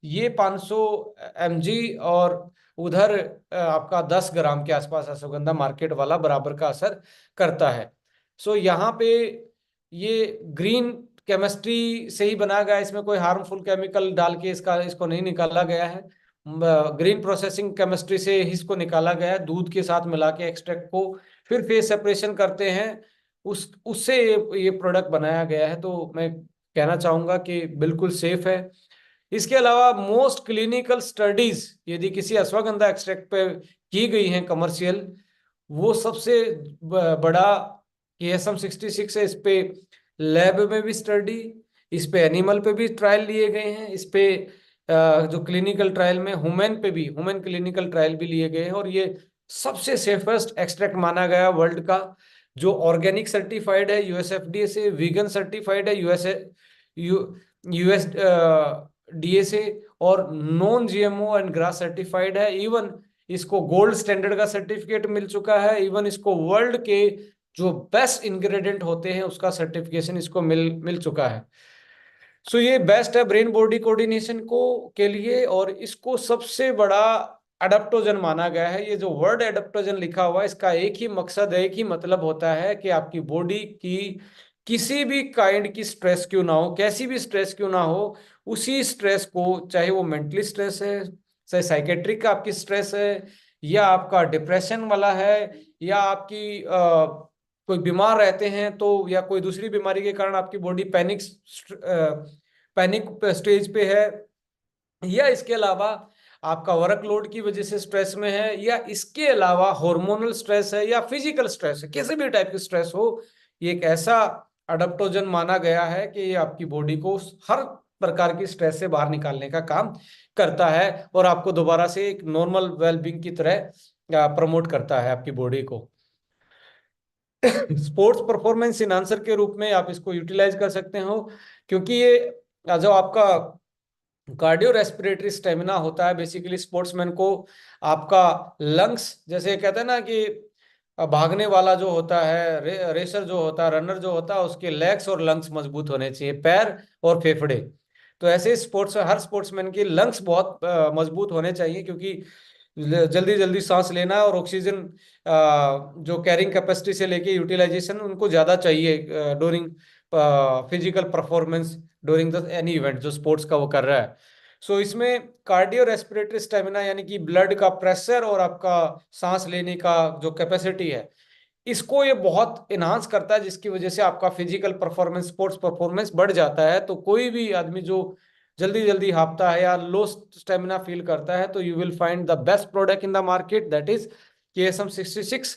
ये 500 mg, और उधर आपका 10 ग्राम के आसपास अश्वगंधा मार्केट वाला बराबर का असर करता है। सो यहाँ पे ये ग्रीन केमिस्ट्री से ही बनाया गया है, इसमें कोई हार्मफुल केमिकल डाल के इसको नहीं निकाला गया है। ग्रीन प्रोसेसिंग केमिस्ट्री से ही इसको निकाला गया है, दूध के साथ मिला के एक्सट्रैक्ट को फिर फेस सेपरेशन करते हैं, उस उससे ये प्रोडक्ट बनाया गया है। तो मैं कहना चाहूंगा कि बिल्कुल सेफ है। इसके अलावा मोस्ट क्लिनिकल स्टडीज यदि किसी अश्वगंधा एक्सट्रैक्ट पे की गई हैं कमर्शियल, वो सबसे बड़ा KSM-66 है। इस पे लैब में भी स्टडी, इस पे एनिमल पे भी ट्रायल लिए गए हैं, इस पे जो क्लिनिकल ट्रायल में ह्यूमन क्लिनिकल ट्रायल भी लिए गए हैं, और ये सबसे सेफेस्ट एक्सट्रैक्ट माना गया वर्ल्ड का, जो ऑर्गेनिक सर्टिफाइड है USFDA से, वीगन सर्टिफाइड है USDA से, और non GMO and grass certified है। इवन इसको गोल्ड स्टैंडर्ड का सर्टिफिकेट मिल चुका है। इवन इसको वर्ल्ड के जो बेस्ट इंग्रेडिएंट होते हैं उसका सर्टिफिकेशन इसको मिल चुका है। सो ये बेस्ट है ब्रेन बॉडी कोऑर्डिनेशन को के लिए, और इसको सबसे बड़ा एडाप्टोजन माना गया है। ये जो वर्ड एडाप्टोजन लिखा हुआ है, इसका एक ही मकसद है, एक ही मतलब होता है कि आपकी बॉडी की किसी भी काइंड की स्ट्रेस क्यों ना हो, कैसी भी स्ट्रेस क्यों ना हो, उसी स्ट्रेस को, चाहे वो मेंटली स्ट्रेस है, चाहे साइकेट्रिक का आपकी स्ट्रेस है, या आपका डिप्रेशन वाला है, या आपकी कोई बीमार रहते हैं तो, या कोई दूसरी बीमारी के कारण आपकी बॉडी पैनिक स्टेज पे है, या इसके अलावा आपका वर्कलोड की वजह से स्ट्रेस में है, या इसके अलावा हार्मोनल स्ट्रेस है, या फिजिकल स्ट्रेस है, किसी भी टाइप की स्ट्रेस हो, ये एक ऐसा अडेप्टोजन माना गया है कि ये आपकी बॉडी को हर प्रकार की स्ट्रेस से बाहर निकालने का काम करता है, और आपको दोबारा से एक नॉर्मल वेलबींग की तरह प्रमोट करता है आपकी बॉडी को। स्पोर्ट्स परफॉर्मेंस इनहांसर के रूप में आप इसको यूटिलाइज कर सकते हो, क्योंकि ये जो आपका कार्डियो रेस्पिरेटरी स्टेमिना होता है, बेसिकली स्पोर्ट्समैन को आपका लंग्स, जैसे कहते हैं ना कि भागने वाला जो होता है, रेसर जो होता है, रनर जो होता है, उसके लेग्स और लंग्स मजबूत होने चाहिए, पैर और फेफड़े। तो ऐसे हर स्पोर्ट्समैन के लंग्स बहुत मजबूत होने चाहिए, क्योंकि जल्दी जल्दी सांस लेना और ऑक्सीजन जो कैरिंग कैपेसिटी से लेके यूटिलाइजेशन उनको ज्यादा चाहिए during physical performance, during the any event जो स्पोर्ट्स का वो कर रहा है। सो इसमें कार्डियो रेस्पिरेटरी स्टेमिना यानी कि ब्लड का प्रेशर और आपका सांस लेने का जो कैपेसिटी है, इसको ये बहुत इनहांस करता है, जिसकी वजह से आपका फिजिकल परफॉर्मेंस, स्पोर्ट्स परफॉर्मेंस बढ़ जाता है। तो कोई भी आदमी जो जल्दी जल्दी हांफता है या लो स्टेमिना फील करता है, तो you will find the best product in the market, that is KSM-66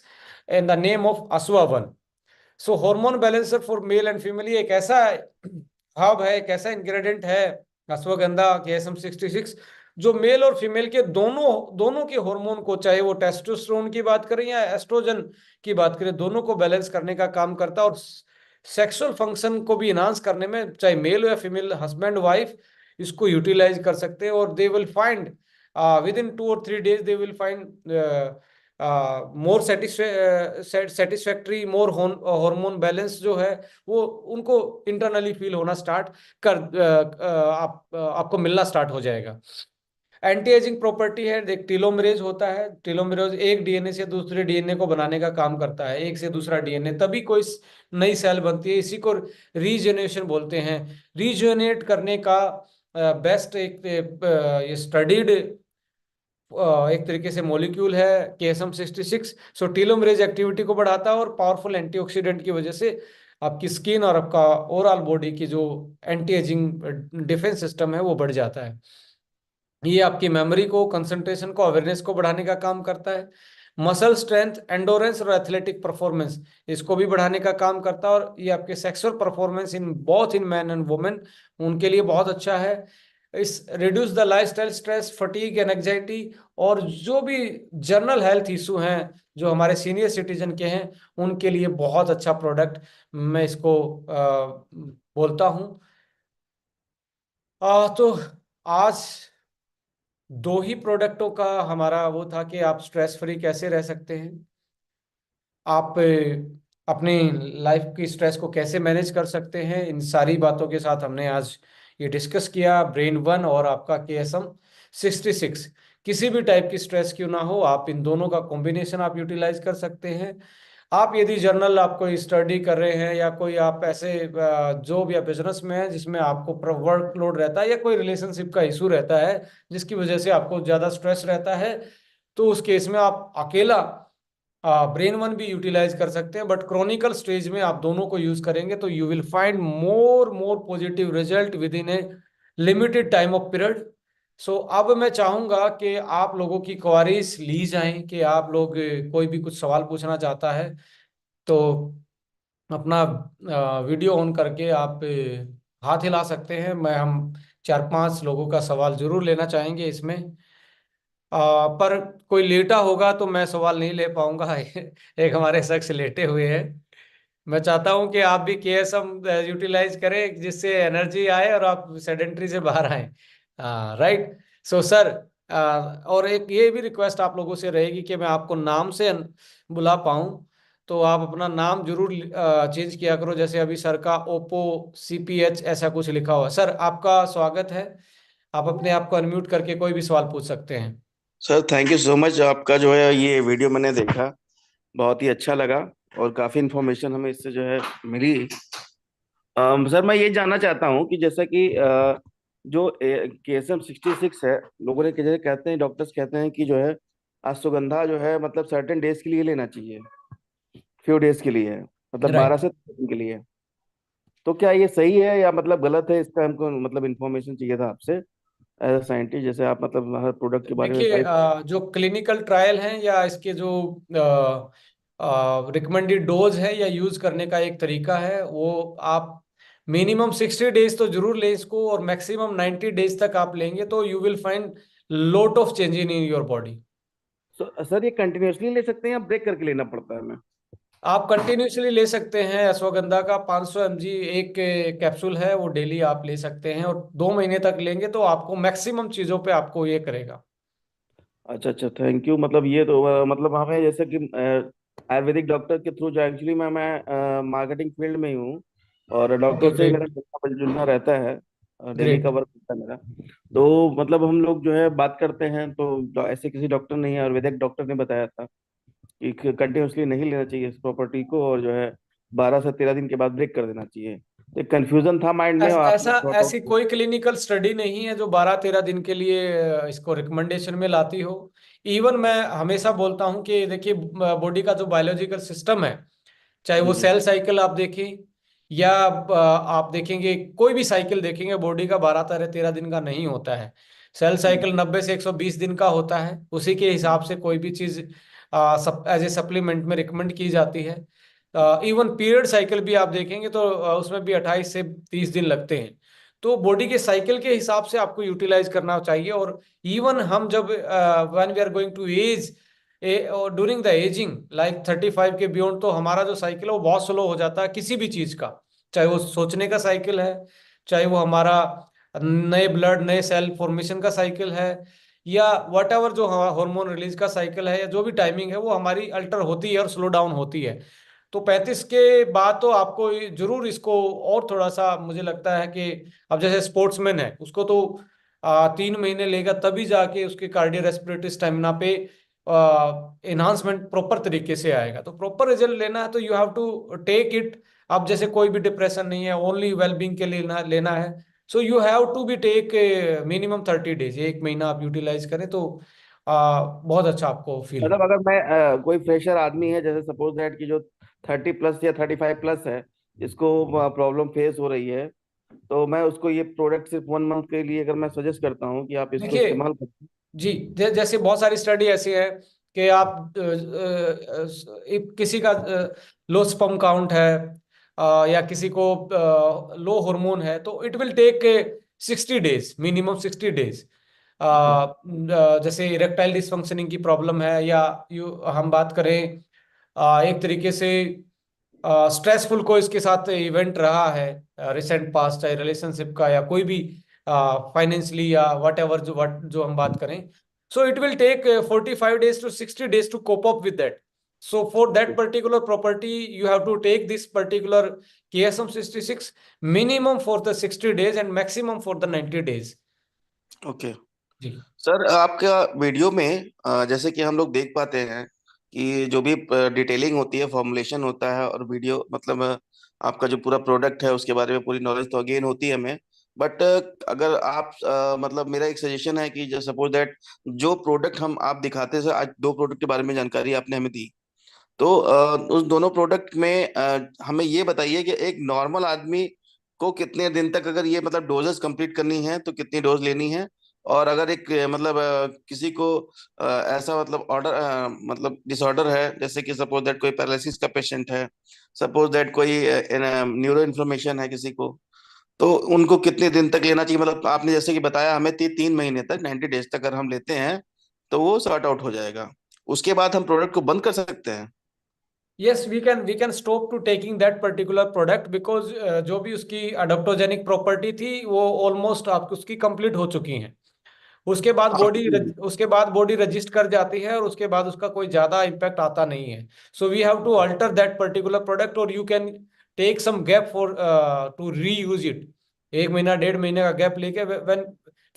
in the name of Aswa-1। So hormone balancer for male and female, ये एक ऐसा हब है, एक ऐसा इंग्रेडिएंट है अश्वगंधा KSM-66, जो मेल और फीमेल के दोनों दोनों के हार्मोन को, चाहे वो टेस्टोस्टेरोन की बात करें या एस्ट्रोजन की बात करें, दोनों को बैलेंस करने का काम करता है, और सेक्सुअल फंक्शन को भी इनहांस करने में, चाहे मेल हो या फीमेल, हस्बैंड वाइफ इसको यूटिलाइज कर सकते हैं, और they will find with in 2 or 3 days they will find more satisfactory, more hormone balance जो है वो उनको इंटरनली फील होना स्टार्ट कर आपको मिलना स्टार्ट हो जाएगा। एंटी एजिंग प्रॉपर्टी है, देख टीलोमरेज होता है, टीलोमरेज एक डीएनए से दूसरे डीएनए को बनाने का काम करता है, एक से दूसरा डीएनए, तभी कोई नई सेल बनती है। इसी को रीजेनरेशन बोलते हैं। रीजेनरेट करने का बेस्ट एक ये स्टडीड एक तरीके से मॉलिक्यूल है KSM-66। सो टीलोमरेज एक्टिविटी को बढ़ाता है, और पावरफुल एंटीऑक्सीडेंट की वजह से आपकी स्किन और आपका ओवरऑल बॉडी की जो एंटी एजिंग डिफेंस सिस्टम है वो बढ़ जाता है। ये आपकी मेमोरी को, कंसंट्रेशन को, अवेयरनेस को बढ़ाने का काम करता है। मसल स्ट्रेंथ, एंडोरेंस और एथलेटिक परफॉर्मेंस, इसको भी बढ़ाने का काम करता है, और ये आपके sexual performance in both in man and women उनके लिए बहुत अच्छा है। इस reduce the lifestyle stress, fatigue and anxiety, और जो भी जनरल हेल्थ इशू हैं जो हमारे सीनियर सिटीजन के हैं, उनके लिए बहुत अच्छा प्रोडक्ट मैं इसको बोलता हूँ। तो आज 2 ही प्रोडक्टों का हमारा वो था कि आप स्ट्रेस फ्री कैसे रह सकते हैं, आप अपनी लाइफ की स्ट्रेस को कैसे मैनेज कर सकते हैं। इन सारी बातों के साथ हमने आज ये डिस्कस किया। ब्रेन 1 और आपका KSM-66, किसी भी टाइप की स्ट्रेस क्यों ना हो, आप इन दोनों का कॉम्बिनेशन आप यूटिलाइज कर सकते हैं। आप यदि जर्नल आप कोई स्टडी कर रहे हैं या कोई आप ऐसे जॉब या बिजनेस में है जिसमें आपको वर्कलोड रहता है या कोई रिलेशनशिप का इशू रहता है जिसकी वजह से आपको ज्यादा स्ट्रेस रहता है, तो उस केस में आप अकेला ब्रेन वन भी यूटिलाइज कर सकते हैं, बट क्रोनिकल स्टेज में आप दोनों को यूज करेंगे तो you will find more more positive result within a limited time of period. So अब मैं चाहूंगा कि आप लोगों की क्वारीज ली जाएं, कि आप लोग कोई भी कुछ सवाल पूछना चाहता है तो अपना वीडियो ऑन करके आप हाथ हिला सकते हैं। मैं हम 4-5 लोगों का सवाल जरूर लेना चाहेंगे इसमें। पर कोई लेटा होगा तो मैं सवाल नहीं ले पाऊंगा। एक हमारे शख्स लेटे हुए हैं। मैं चाहता हूं कि आप भी केएसएम यूटिलाइज करें जिससे एनर्जी आए और आप सेडेंट्री से बाहर आए। राइट। सो सर, और एक ये भी रिक्वेस्ट आप लोगों से रहेगी कि मैं आपको नाम से बुला पाऊं, तो आप अपना नाम जरूर चेंज किया करो। जैसे अभी सर का ओप्पो CPH ऐसा कुछ लिखा हुआ है। सर आपका स्वागत है, आप अपने आप को अनम्यूट करके कोई भी सवाल पूछ सकते हैं। Sir thank you so much. आपका जो है ये वीडियो मैंने देखा, बहुत ही अच्छा लगा और काफ़ी इन्फॉर्मेशन हमें इससे जो है मिली। सर मैं ये जानना चाहता हूँ कि जैसा कि जो KSM-66 है, लोगों ने जैसे कहते हैं, डॉक्टर्स कहते हैं कि जो है अश्वगंधा जो है मतलब सर्टेन डेज के लिए लेना चाहिए, फ्यू डेज के लिए, मतलब 12 राइट। से 13 दिन के लिए। तो क्या ये सही है या मतलब गलत है? इसका हमको मतलब इन्फॉर्मेशन चाहिए था आपसे एज अ साइंटिस्ट, जैसे आप मतलब हर प्रोडक्ट के बारे में देखिए, सारी। जो क्लिनिकल ट्रायल हैं या इसके जो रिकमेंडेड डोज है या यूज करने का एक तरीका है, वो आप मिनिमम 60 डेज तो जरूर लें इसको, और मैक्सिमम 90 डेज तक आप लेंगे तो you will find lot of change in your body. Sir ये कंटिन्यूअसली ले सकते हैं या ब्रेक करके लेना पड़ता है हमें? आप कंटिन्यूसली ले सकते हैं। अश्वगंधा का 500 mg एक कैप्सूल है, वो डेली आप ले सकते हैं, और 2 महीने तक लेंगे तो आपको मैक्सिमम चीजों पे आपको ये करेगा। अच्छा अच्छा, थैंक यू। मतलब ये तो मतलब हमें जैसे कि आयुर्वेदिक डॉक्टर के थ्रू, जो एक्चुअली मैं मार्केटिंग फील्ड में ही हूँ और ओके, डॉक्टर से ग्रेट। मेरा मिलना जुलना रहता है, डेली का ग्रेट। वर्क होता है मेरा। तो मतलब हम लोग जो है बात करते हैं तो ऐसे किसी डॉक्टर ने, आयुर्वेदिक डॉक्टर ने बताया था कि कंटिन्यूसली नहीं लेना चाहिए इस प्रॉपर्टी को, और जो है 12 से 13 दिन के बाद ब्रेक कर देना चाहिए। तो एक कंफ्यूजन था माइंड में, और आपने ऐसा सॉर्ट ऐसी आउट। कोई क्लिनिकल स्टडी नहीं है जो 12-13 दिन के लिए इसको रिकमेंडेशन में लाती हो। इवन मैं हमेशा बोलता हूं कि देखिए, बॉडी का जो बायोलॉजिकल सिस्टम है, चाहे वो जी जी। सेल साइकिल आप देखें या आप देखेंगे कोई भी साइकिल देखेंगे, बॉडी का 12-13 दिन का नहीं होता है। सेल जी साइकिल 90 से 120 दिन का होता है। उसी के जी। हिसाब से कोई भी चीज एज ए सप्लीमेंट में रिकमेंड की जाती है। इवन पीरियड साइकिल भी आप देखेंगे तो उसमें भी 28 से 30 दिन लगते हैं। तो बॉडी के साइकिल के हिसाब से आपको यूटिलाइज करना चाहिए। और इवन हम जब when we are going to age, during the ageing like 35 के बियॉन्ड, तो हमारा जो साइकिल है वो बहुत स्लो हो जाता है किसी भी चीज का। चाहे वो सोचने का साइकिल है, चाहे वो हमारा नए ब्लड नए सेल फॉर्मेशन का साइकिल है, या वट एवर जो हार्मोन रिलीज का साइकिल है, या जो भी टाइमिंग है वो हमारी अल्टर होती है और स्लो डाउन होती है। तो 35 के बाद तो आपको जरूर इसको और थोड़ा सा, मुझे लगता है कि अब जैसे स्पोर्ट्समैन है उसको तो 3 महीने लेगा तभी जाके उसके कार्डियो रेस्पिरेटरी स्टेमिना पे एनहांसमेंट प्रॉपर तरीके से आएगा। तो प्रॉपर रिजल्ट लेना है तो you have to take it. अब जैसे कोई भी डिप्रेशन नहीं है, ओनली वेलबींग के लिए लेना लेना है, so you have to be take minimum 30 days, 1 महीना आप यूटिलाइज करें तो बहुत अच्छा आपको फील मतलब होगा। अगर मैं कोई फ्रेशर आदमी है, जैसे सपोज दैट कि जो 30 प्लस या 35 प्लस है, जिसको प्रॉब्लम फेस हो रही है, तो मैं उसको ये प्रोडक्ट सिर्फ 1 मंथ के लिए अगर मैं सजेस्ट करता हूँ कि आप इसको देखिए इस्तेमाल करें। जी, जैसे बहुत सारी स्टडी ऐसी है कि आप किसी का लो स्पर्म काउंट है, या किसी को लो हार्मोन है, तो it will take 60 days, minimum 60 days. Okay. जैसे इरेक्टाइल डिसफंक्शनिंग की प्रॉब्लम है, या हम बात करें एक तरीके से स्ट्रेसफुल कोई इसके साथ इवेंट रहा है रिसेंट पास्ट, चाहे रिलेशनशिप का या कोई भी फाइनेंशियली या वट एवर, जो हम बात करें, so it will take 45 days to 60 days to cope up with that. So for that particular property you have to take this particular KSM-66 minimum for the 60 days and maximum for the 90 days। Okay. जी। Sir आपका video में जैसे कि हम लोग देख पाते हैं कि जो भी डिटेलिंग होती है, फॉर्मुलेशन होता है, और वीडियो मतलब आपका जो पूरा प्रोडक्ट है उसके बारे में पूरी नॉलेज तो अगेन होती है हमें। बट अगर आप मतलब मेरा एक सजेशन है कि जो सपोज दैट जो प्रोडक्ट हम आप दिखाते हैं, आज दो प्रोडक्ट के बारे में जानकारी आपने हमें दी, तो उस दोनों प्रोडक्ट में हमें ये बताइए कि एक नॉर्मल आदमी को कितने दिन तक अगर ये मतलब डोजेस कंप्लीट करनी है तो कितनी डोज लेनी है। और अगर एक मतलब किसी को ऐसा मतलब ऑर्डर मतलब डिसऑर्डर है, जैसे कि सपोज दैट कोई पैरालिसिस का पेशेंट है, सपोज दैट कोई न्यूरो इन्फ्लेमेशन है किसी को, तो उनको कितने दिन तक लेना चाहिए? मतलब आपने जैसे कि बताया हमें 3 महीने तक, 90 डेज तक अगर हम लेते हैं तो वो सॉर्ट आउट हो जाएगा। उसके बाद हम प्रोडक्ट को बंद कर सकते हैं? Yes, we can stop to taking that particular product because जो भी उसकी अडोप्टोजेनिक प्रॉपर्टी थी वो ऑलमोस्ट आप उसकी कंप्लीट हो चुकी हैं। उसके बाद बॉडी रजिस्ट कर जाती है और उसके बाद उसका कोई ज्यादा इम्पैक्ट आता नहीं है। So we have to alter that particular product और you can take some gap for to reuse it. 1 महीना 1.5 महीने का गैप लेके व्हेन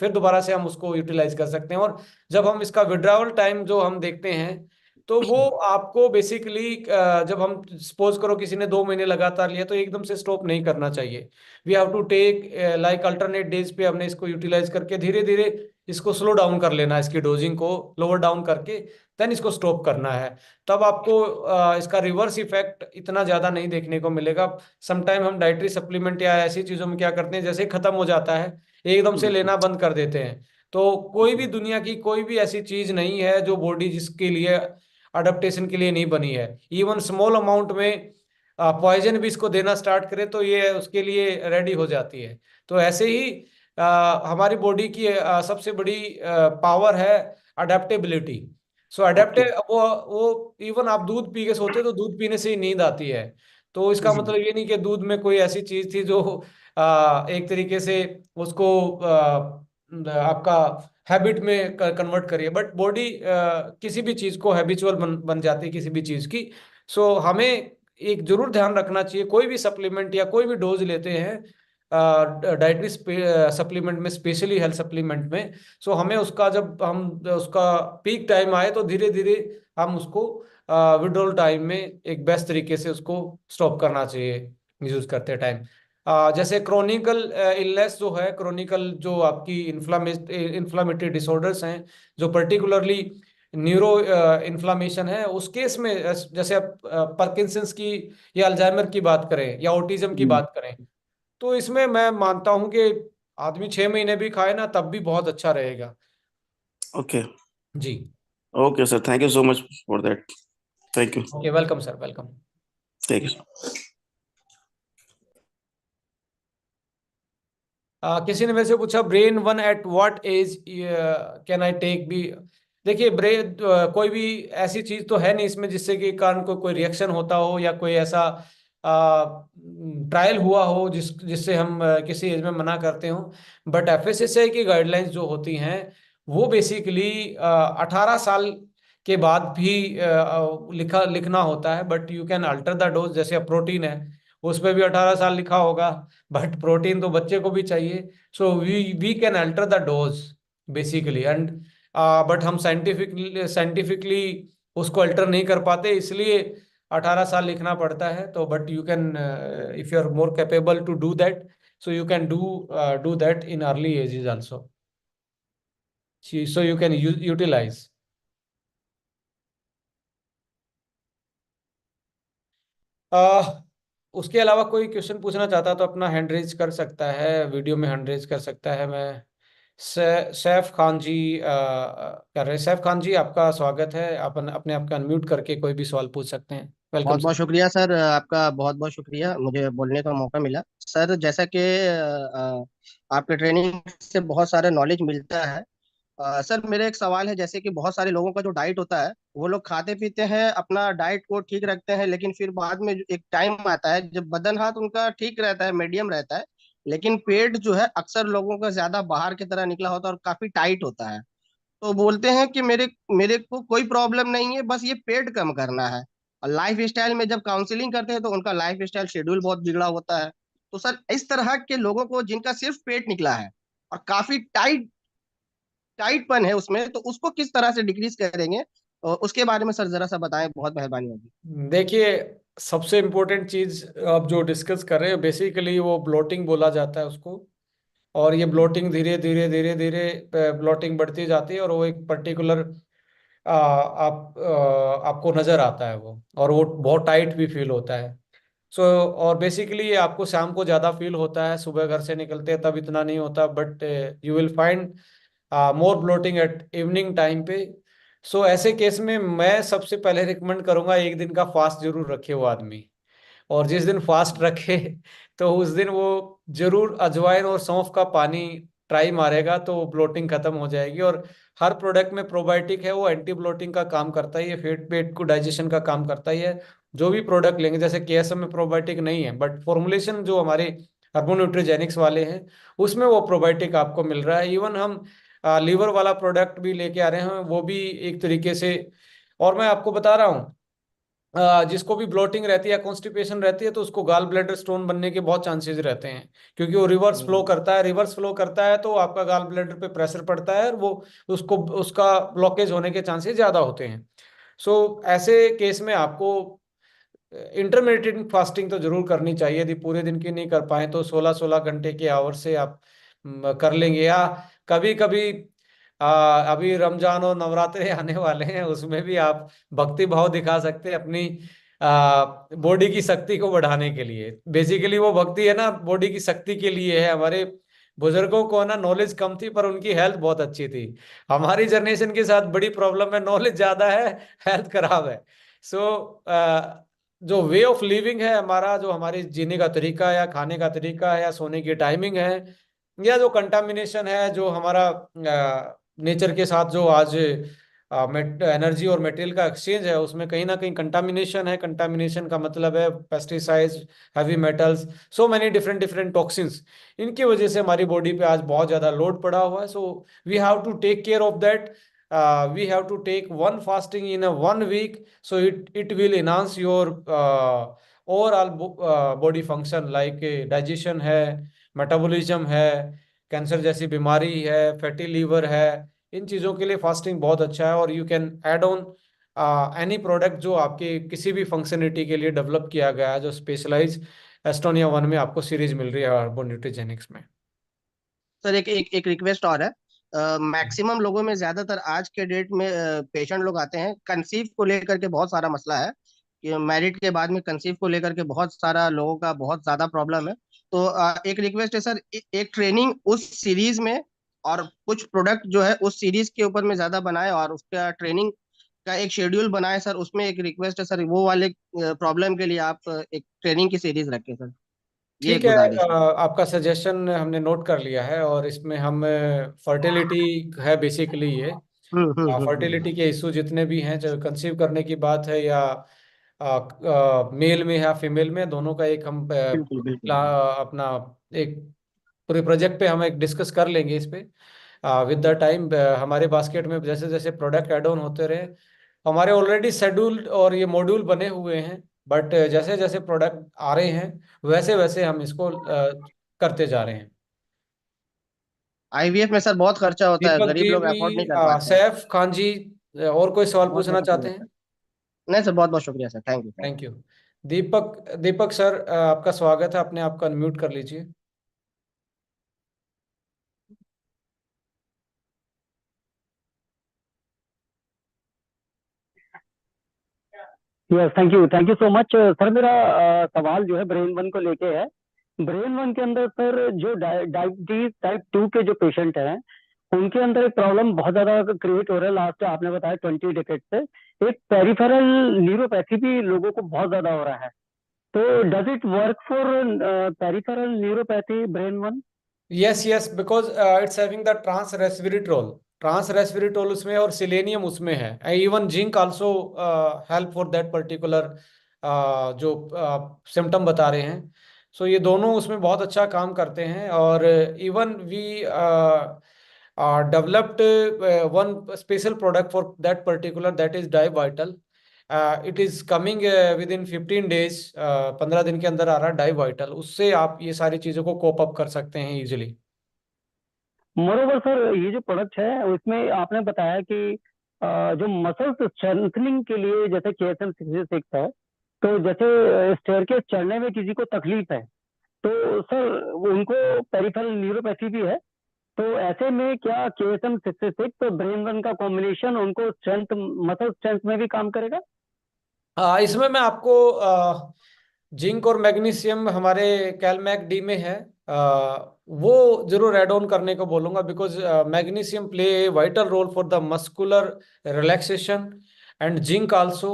फिर दोबारा से हम उसको यूटिलाइज कर सकते हैं। और जब हम इसका विड्रावल टाइम जो हम देखते हैं तो वो आपको बेसिकली जब हम सपोज करो किसी ने 2 महीने लगातार लिया तो एकदम से स्टॉप नहीं करना चाहिए। We have to take like alternate days पे हमने इसको यूटिलाइज करके धीरे धीरे इसको स्लो डाउन कर लेना है, इसकी डोजिंग को लोअर डाउन करके देन इसको स्टॉप करना है। तब आपको इसका रिवर्स इफेक्ट इतना ज्यादा नहीं देखने को मिलेगा। समटाइम हम डाइटरी सप्लीमेंट या ऐसी चीजों में क्या करते हैं, जैसे ही खत्म हो जाता है एकदम से लेना बंद कर देते हैं। तो कोई भी दुनिया की कोई भी ऐसी चीज नहीं है जो बॉडी जिसके लिए अडेप्टेशन के लिए नहीं बनी है। इवन स्मॉल अमाउंट में पॉइजन भी इसको देना स्टार्ट करे तो ये उसके लिए रेडी हो जाती है। तो ऐसे ही हमारी बॉडी की सबसे बड़ी पावर है अडेप्टेबिलिटी। सो अडेप्टे ओके। वो इवन आप दूध पी के सोते तो दूध पीने से ही नींद आती है। तो इसका जी। मतलब ये नहीं कि दूध में कोई ऐसी चीज थी जो एक तरीके से उसको आपका हैबिट में कन्वर्ट करिए, बट बॉडी किसी भी चीज को हैबिचुअल बन जाती है किसी भी चीज की। सो हमें एक जरूर ध्यान रखना चाहिए कोई भी सप्लीमेंट या कोई भी डोज लेते हैं डाइटरी सप्लीमेंट में, स्पेशली हेल्थ सप्लीमेंट में। सो हमें उसका जब हम उसका पीक टाइम आए तो धीरे धीरे हम उसको विड्रॉल टाइम में एक बेस्ट तरीके से उसको स्टॉप करना चाहिए यूज करते टाइम। जैसे क्रोनिकल इलनेस जो है, क्रोनिकल जो आपकी इन्फ्लामेटरी डिसऑर्डर्स हैं जो पर्टिकुलरली न्यूरो इन्फ्लामेशन है उस केस में जैसे आप पार्किंसंस की या अल्जाइमर की बात करें या ऑटिज्म की हम्म। बात करें, तो इसमें मैं मानता हूं कि आदमी 6 महीने भी खाए ना तब भी बहुत अच्छा रहेगा। ओके। जी। Okay sir, thank you so much for that. Thank you. Okay, welcome sir, welcome. Thank you. किसी ने मेरे से पूछा brain one at what age can I take be. देखिए ब्रेन कोई भी ऐसी चीज तो है नहीं इसमें जिससे कि कारण कोई रिएक्शन होता हो या कोई ऐसा ट्रायल हुआ हो जिससे हम किसी एज में मना करते हो। बट एफएसएसआई की गाइडलाइंस जो होती हैं वो बेसिकली 18 साल के बाद भी लिखना होता है। But you can alter the dose, जैसे प्रोटीन है उस पे भी 18 साल लिखा होगा, बट प्रोटीन तो बच्चे को भी चाहिए। So we can alter the dose basically and but हम साइंटिफिकली उसको अल्टर नहीं कर पाते, इसलिए 18 साल लिखना पड़ता है। तो but you can if you are more capable to do that, so you can do that in early ages also, so you can utilise. उसके अलावा कोई क्वेश्चन पूछना चाहता तो अपना हैंड रेज कर सकता है, वीडियो में हैंड रेज कर सकता है। मैं सैफ खान जी कर रहे हैं। सैफ खान जी आपका स्वागत है, आप अपने आप का अनम्यूट करके कोई भी सवाल पूछ सकते हैं। वेलकम बहुत बहुत सर। शुक्रिया सर, आपका बहुत बहुत शुक्रिया मुझे बोलने का मौका मिला। सर जैसा कि आपके ट्रेनिंग से बहुत सारे नॉलेज मिलता है। सर मेरा एक सवाल है, जैसे कि बहुत सारे लोगों का जो डाइट होता है वो लोग खाते पीते हैं, अपना डाइट को ठीक रखते हैं, लेकिन फिर बाद में एक टाइम आता है जब बदन हाथ उनका ठीक रहता है, मीडियम रहता है, लेकिन पेट जो है अक्सर लोगों का ज्यादा बाहर की तरह निकला होता है और काफी टाइट होता है। तो बोलते हैं कि मेरे मेरे को कोई प्रॉब्लम नहीं है, बस ये पेट कम करना है। और लाइफ स्टाइल में जब काउंसलिंग करते हैं तो उनका लाइफ स्टाइल शेड्यूल बहुत बिगड़ा होता है। तो सर इस तरह के लोगों को जिनका सिर्फ पेट निकला है और काफी टाइटपन है उसमें, तो उसको किस तरह से डिक्रीज करेंगे और उसके बारे में सर जरा सा बताएं, बहुत मेहरबानी होगी। देखिए, सबसे इम्पोर्टेंट चीज आप जो डिस्कस कर रहे हो बेसिकली वो ब्लोटिंग बोला जाता है उसको। और ये ब्लोटिंग धीरे धीरे धीरे धीरे ब्लोटिंग बढ़ती जाती है और वो एक पर्टिकुलर आपको नजर आता है वो, और वो बहुत टाइट भी फील होता है। सो और बेसिकली आपको शाम को ज़्यादा फील होता है, सुबह घर से निकलते हैं तब इतना नहीं होता, but you will find more bloating at evening time पे। सो ऐसे केस में मैं सबसे पहले रिकमेंड करूंगा एक दिन का फास्ट जरूर रखे वो आदमी। और जिस दिन फास्ट रखे तो उस दिन वो जरूर अजवाइन और सौंफ का पानी ट्राई मारेगा तो ब्लोटिंग खत्म हो जाएगी। और हर प्रोडक्ट में प्रोबायोटिक है, वो एंटी ब्लोटिंग का काम करता ही है, पेट पेट को डाइजेशन का काम करता ही है। जो भी प्रोडक्ट लेंगे, जैसे केएसएम में प्रोबायोटिक नहीं है बट फॉर्मुलेशन जो हमारे हर्बो न्यूट्रीजेनिक्स वाले हैं उसमें वो प्रोबायोटिक आपको मिल रहा है। इवन हम लीवर वाला प्रोडक्ट भी लेके आ रहे हैं वो भी एक तरीके से। और मैं आपको बता रहा हूँ, जिसको भी ब्लोटिंग रहती है, कॉन्स्टिपेशन रहती है, तो उसको गाल ब्लैडर स्टोन बनने के बहुत चांसेस रहते हैं, क्योंकि वो रिवर्स फ्लो हम्म। करता है। रिवर्स फ्लो करता है तो आपका गाल ब्लैडर पे प्रेशर पड़ता है और वो उसको उसका ब्लॉकेज होने के चांसेस ज्यादा होते हैं। सो ऐसे केस में आपको इंटरमीडिएट फास्टिंग तो जरूर करनी चाहिए। यदि पूरे दिन की नहीं कर पाए तो 16-16 घंटे के आवर से आप कर लेंगे। या कभी कभी अभी रमजान और नवरात्रे आने वाले हैं, उसमें भी आप भक्ति भाव दिखा सकते हैं अपनी बॉडी की शक्ति को बढ़ाने के लिए। बेसिकली वो भक्ति है ना बॉडी की शक्ति के लिए है। हमारे बुजुर्गों को ना नॉलेज कम थी पर उनकी हेल्थ बहुत अच्छी थी। हमारी जनरेशन के साथ बड़ी प्रॉब्लम है, नॉलेज ज्यादा है, हेल्थ खराब है। सो जो वे ऑफ लिविंग है हमारा, जो हमारी जीने का तरीका है या खाने का तरीका है या सोने की टाइमिंग है, या जो कंटामिनेशन है, जो हमारा नेचर के साथ जो आज एनर्जी और मटेरियल का एक्सचेंज है उसमें कहीं ना कहीं कंटामिनेशन है। कंटामिनेशन का मतलब है pesticides, heavy metals, so many different different toxins. इनकी वजह से हमारी बॉडी पे आज बहुत ज्यादा लोड पड़ा हुआ है। So we have to take care of that. we have to take one fasting in a 1 week, so it will enhance your overall body function like digestion है, मेटाबॉलिज्म है, कैंसर जैसी बीमारी है, फैटी लीवर है। इन चीज़ों के लिए fasting बहुत अच्छा है। और you can add on any product जो आपके किसी भी फंक्शनलिटी के लिए डेवलप किया गया है, जो स्पेशलाइज एस्टोनिया 1 में आपको सीरीज मिल रही है हर्बो न्यूट्रीजेनिक्स में। सर एक रिक्वेस्ट और है। मैक्सिमम लोगों में ज्यादातर आज के डेट में पेशेंट लोग आते हैं कंसीव को लेकर के, बहुत सारा मसला है कि मैरिड के बाद में कंसीव को लेकर के बहुत सारा लोगों का बहुत ज्यादा प्रॉब्लम है। तो एक रिक्वेस्ट है सर, एक ट्रेनिंग उस सीरीज में और कुछ प्रोडक्ट जो है उस सीरीज के ऊपर में ज्यादा बनाए और उसका ट्रेनिंग का एक शेड्यूल बनाए सर। उसमें एक रिक्वेस्ट है सर, वो वाले प्रॉब्लम के लिए आप एक ट्रेनिंग की सीरीज रखें सर, ये एक ठीक है, गुजारिश है। आपका सजेशन हमने नोट कर लिया है। और इसमें हम फर्टिलिटी है बेसिकली ये, हम्म। फर्टिलिटी के इशू जितने भी हैं, चाहे कंसीव करने की बात है या मेल में या फीमेल में, दोनों का एक हम बिल्कुल बिल्कुल। अपना एक पूरे प्रोजेक्ट पे हम एक डिस्कस कर लेंगे इस पे विद द टाइम। हमारे बास्केट में जैसे जैसे प्रोडक्ट ऐड ऑन होते रहे, हमारे ऑलरेडी शेड्यूल और ये मॉड्यूल बने हुए हैं, बट जैसे जैसे प्रोडक्ट आ रहे हैं वैसे वैसे हम इसको करते जा रहे हैं। आईवीएफ में सर बहुत खर्चा होता है, दीपक गरीब जी लोग भी, अफोर्ड नहीं कर पाते हैं। सैफ खान जी, और कोई सवाल बहुत बहुत पूछना चाहते शुक्रिया हैं? सर। नहीं सर, बहुत बहुत शुक्रिया sir, thank you thank thank you. Deepak Deepak sir, आपका स्वागत है, अपने आप को अनम्यूट कर लीजिए। Yes, thank you so much sir. मेरा सवाल जो है ब्रेन वन को लेके है। ब्रेन वन के अंदर सर जो डायबिटीज टाइप 2 के जो पेशेंट हैं उनके अंदर एक प्रॉब्लम बहुत ज्यादा क्रिएट हो रहा है लास्ट, आपने बताया 20 डेकेड से। एक पेरिफेरल न्यूरोपैथी भी लोगों को बहुत ज्यादा हो रहा है। तो does it work for peripheral neuropathy brain one? Yes yes, because it's having the trans resveratrol. Trans resveratrol उसमें और सिलेनियम उसमें है। Even zinc also help for that particular जो सिम्टम बता रहे हैं। सो ये दोनों उसमें बहुत अच्छा काम करते हैं। और even we developed one special product for that particular, that is di vital. It is coming within 15 days, 15 दिन के अंदर आ रहा है डाई वाइटल। उससे आप ये सारी चीज़ों को कोप अप कर सकते हैं इजिली। मोरोवर सर, ये जो प्रोडक्ट है उसमें आपने बताया कि जो मसल्स स्ट्रेंथनिंग के लिए जैसे KSM 66 है, तो जैसे स्टेयरकेस चढ़ने में किसी को तकलीफ है, तो सर उनको पेरिफेरल न्यूरोपैथी भी है, तो ऐसे में क्या KSM 66 तो ब्रेन वन का कॉम्बिनेशन उनको स्ट्रेंथ, मसल स्ट्रेंथ में भी काम करेगा? इसमें मैं आपको जिंक और मैग्नीशियम हमारे कैलमैक डी में है, वो जरूर ऐड ऑन करने को बोलूंगा, because magnesium play vital role for the muscular relaxation, and zinc also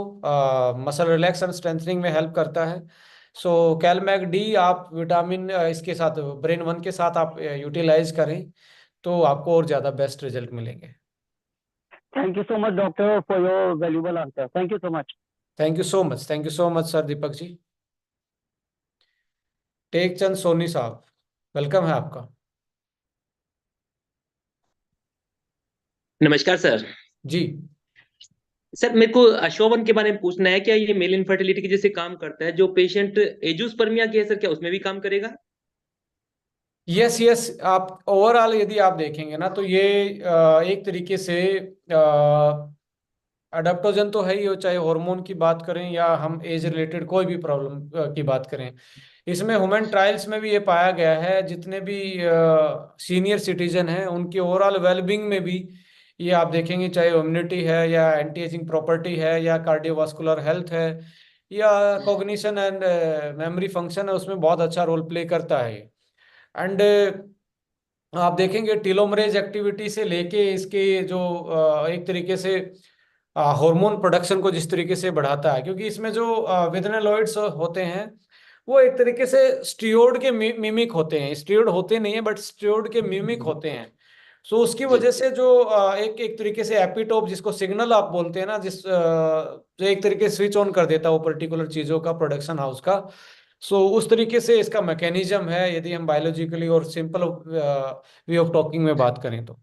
muscle relax and strengthening में हेल्प करता है। सो कैलमैक डी आप विटामिन इसके साथ ब्रेन वन के साथ आप यूटिलाइज करें तो आपको और ज़्यादा बेस्ट रिजल्ट मिलेंगे। Thank you so much doctor for your valuable answer. Thank you so much. Thank you so much, thank you so much sir Deepak ji. Tek Chand Soni साहब, वेलकम है आपका। नमस्कार सर। जी। सर मेरे को अशोवन के बारे में पूछना है, क्या ये मेल इनफर्टिलिटी के जैसे काम करता है? जो पेशेंट एजूस्पर्मिया की है सर, क्या उसमें भी काम करेगा? यस यस, आप ओवरऑल यदि आप देखेंगे ना तो ये एक तरीके से अडेप्टोजन तो है ही हो, चाहे हार्मोन की बात करें या हम एज रिलेटेड कोई भी प्रॉब्लम की बात करें। इसमें ह्यूमन ट्रायल्स में भी ये पाया गया है, जितने भी सीनियर सिटीजन हैं उनके ओवरऑल वेलबींग में भी ये आप देखेंगे, चाहे इम्यूनिटी है या एंटी एजिंग प्रॉपर्टी है या कार्डियोवास्कुलर हेल्थ है या कॉग्निशन एंड मेमोरी फंक्शन है, उसमें बहुत अच्छा रोल प्ले करता है। एंड आप देखेंगे टीलोमरेज एक्टिविटी से लेके इसके जो एक तरीके से हार्मोन प्रोडक्शन को जिस तरीके से बढ़ाता है, क्योंकि इसमें जो विथेनोलॉइड्स होते हैं वो एक तरीके से स्टीरोड के मिमिक होते हैं, स्टीरोड होते नहीं है बट स्टीरोड के मिमिक होते हैं। सो उसकी जी। वजह से जो एक तरीके से एपिटोप जिसको सिग्नल आप बोलते हैं ना, जो एक तरीके से स्विच ऑन कर देता है वो पर्टिकुलर चीजों का प्रोडक्शन हाउस का। सो उस तरीके से इसका मैकेनिज्म है, यदि हम बायोलॉजिकली और सिंपल वे ऑफ टॉकिंग में बात करें तो।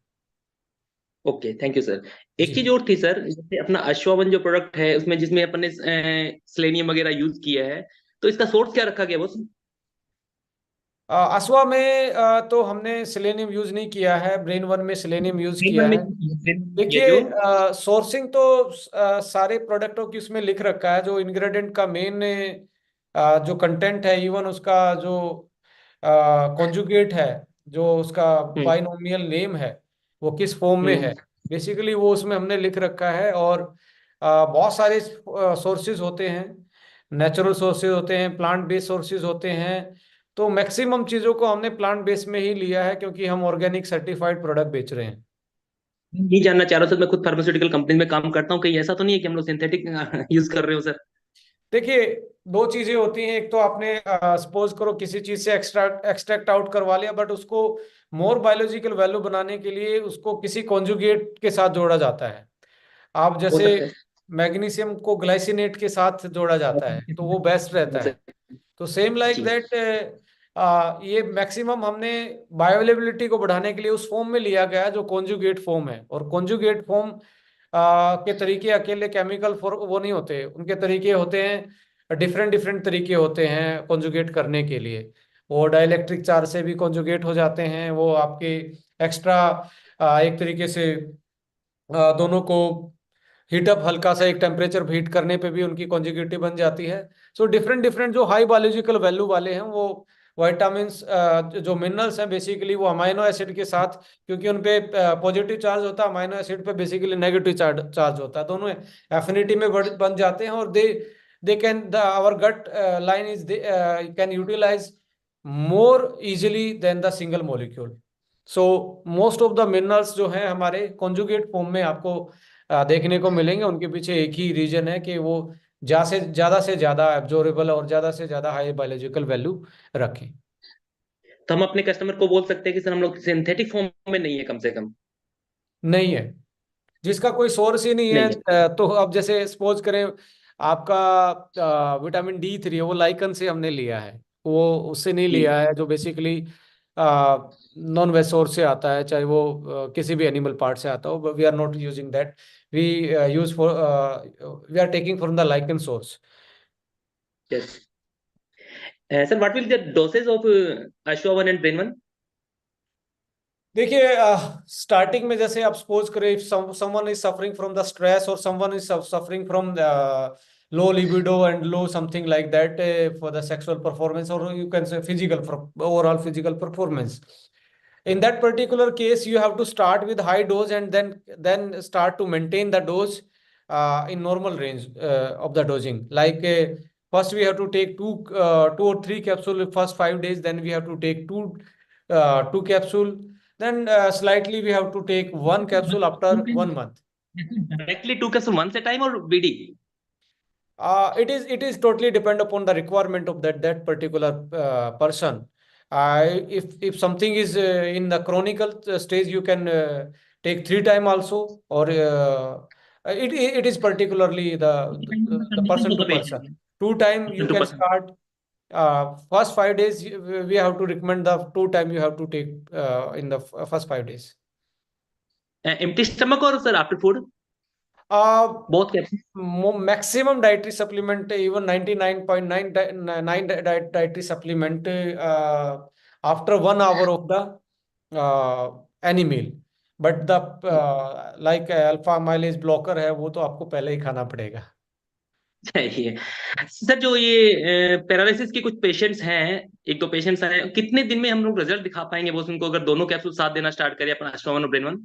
Okay, thank you sir. एक जी। चीज और थी सर, जैसे अपना अश्वावन जो प्रोडक्ट है उसमें जिसमें अपन ने सेलेनियम वगैरह यूज किया है, तो इसका सोर्स क्या रखा गया बॉस? असवा में तो हमने सेलेनियम यूज नहीं किया है, ब्रेन वन में सेलेनियम यूज ब्रेन वन किया में है। किया जो। देखिए सोर्सिंग तो सारे प्रोडक्टों की उसमें लिख रखा है, जो इंग्रेडिएंट का मेन जो कंटेंट है, इवन उसका जो कॉन्जुगेट है, जो उसका हम्म। बाइनोमियल नेम है, वो किस फॉर्म में है, हम्म। बेसिकली वो उसमें हमने लिख रखा है। और बहुत सारे सोर्सेज होते हैं, नेचुरल सोर्सेज होते हैं, प्लांट बेस्ड सोर्सेज होते हैं। तो मैक्सिमम चीज़ों को हमने प्लांट बेस्ड में ही लिया है, क्योंकि हम ऑर्गेनिक सर्टिफाइड प्रोडक्ट बेच रहे हैं। ये जानना चाह रहा हूँ सर, मैं खुद फार्मास्यूटिकल कंपनी में काम करता हूँ, कहीं ऐसा तो नहीं है कि हम लोग सिंथेटिक यूज कर रहे हो सर? देखिए दो चीजें होती हैं, एक तो आपने सपोज करो किसी चीज से एक्सट्रैक्ट एक्सट्रैक्ट आउट करवा लिया, बट उसको मोर बायोलॉजिकल वैल्यू बनाने के लिए उसको किसी कॉन्जुगेट के साथ जोड़ा जाता है। आप हो जैसे सकता है। मैग्नीशियम को ग्लाइसिनेट के साथ जोड़ा जाता है तो वो बेस्ट रहता है। तो सेम लाइक जी। दैट ये मैक्सिमम हमने बायोअवेलेबिलिटी को बढ़ाने के लिए उस फॉर्म में लिया गया है जो कॉन्जुगेट फॉर्म है। और कॉन्जुगेट फॉर्म के तरीके अकेले केमिकल फॉर वो नहीं होते, उनके तरीके होते हैं, डिफरेंट डिफरेंट तरीके होते हैं कॉन्जुगेट करने के लिए। वो डाइलेक्ट्रिक चार्ज से भी कॉन्जुगेट हो जाते हैं, वो आपके एक्स्ट्रा एक तरीके से दोनों को हीटअप हल्का सा एक टेम्परेचर हीट करने पे भी उनकी कॉन्जुगेटिव बन जाती है। सो डिफरेंट डिफरेंट जो हाई बायोलॉजिकल वैल्यू वाले हैं वो वाइटामिन्स, जो मिनरल्स हैं बेसिकली वो अमाइनो एसिड के साथ, क्योंकि उन पे पॉजिटिव चार्ज होता है, अमाइनो एसिड पे बेसिकली नेगेटिव चार्ज होता है, दोनों एफिनिटी में बन जाते हैं। और they can the our gut line is can utilise more easily than the single molecule. So most of the minerals जो हैं हमारे कॉन्जुगेट फॉर्म में आपको देखने को मिलेंगे। उनके पीछे एक ही रीजन है कि वो से ज्यादा एब्जॉर्बेबल और ज्यादा से ज्यादा हाई बायोलॉजिकल वैल्यू रखें। तो हम अपने कस्टमर को बोल सकते हैं कि सर हम लोग सिंथेटिक फॉर्म में नहीं है कम से कम? नहीं है, जिसका कोई सोर्स ही नहीं है। नहीं है। तो अब जैसे सपोज करें आपका विटामिन D3 है, वो लाइकन से हमने लिया है, वो उससे नहीं जी। लिया है जो बेसिकली नॉन वेज सोर्स से आता है, चाहे वो किसी भी एनिमल पार्ट से आता हो। We are not using that, we use for we are taking from the lichen source. Yes. Sir what will the dosage of Ashwa one and brain one? देखिए, स्टार्टिंग में जैसे आप सपोज करें, if someone is suffering from the stress और someone is suffering from low libido and low something like that for the sexual performance, और you can say physical, overall physical performance. In that particular case, you have to start with high dose and then start to maintain the dose in normal range of the dosing. Like first we have to take two or three capsule first 5 days. Then we have to take two capsule. Then slightly we have to take one capsule after 1 month. Directly 2 capsules once a time or BD? It is totally depend upon the requirement of that particular person. If something is in the chronical stage, you can take 3 times also, or it is particularly the person to person. 2 times you can start. First 5 days we have to recommend the 2 times you have to take in the first 5 days. Empty stomach or sir after food? Both capsules. Maximum dietary supplement, even 99.99 dietary supplement after 1 hour of the any meal. But the like alpha mileage blocker है, वो तो आपको पहले ही खाना पड़ेगा. चाहिए sir. जो ये पैरालिसिस के कुछ पेशेंट्स हैं, एक दो पेशेंट्स हैं, कितने दिन में हम लोग रिजल्ट दिखा पाएंगे वो, उनको अगर दोनों कैप्सूल साथ देना स्टार्ट करें अपना अश्वावन और ब्रेनवन?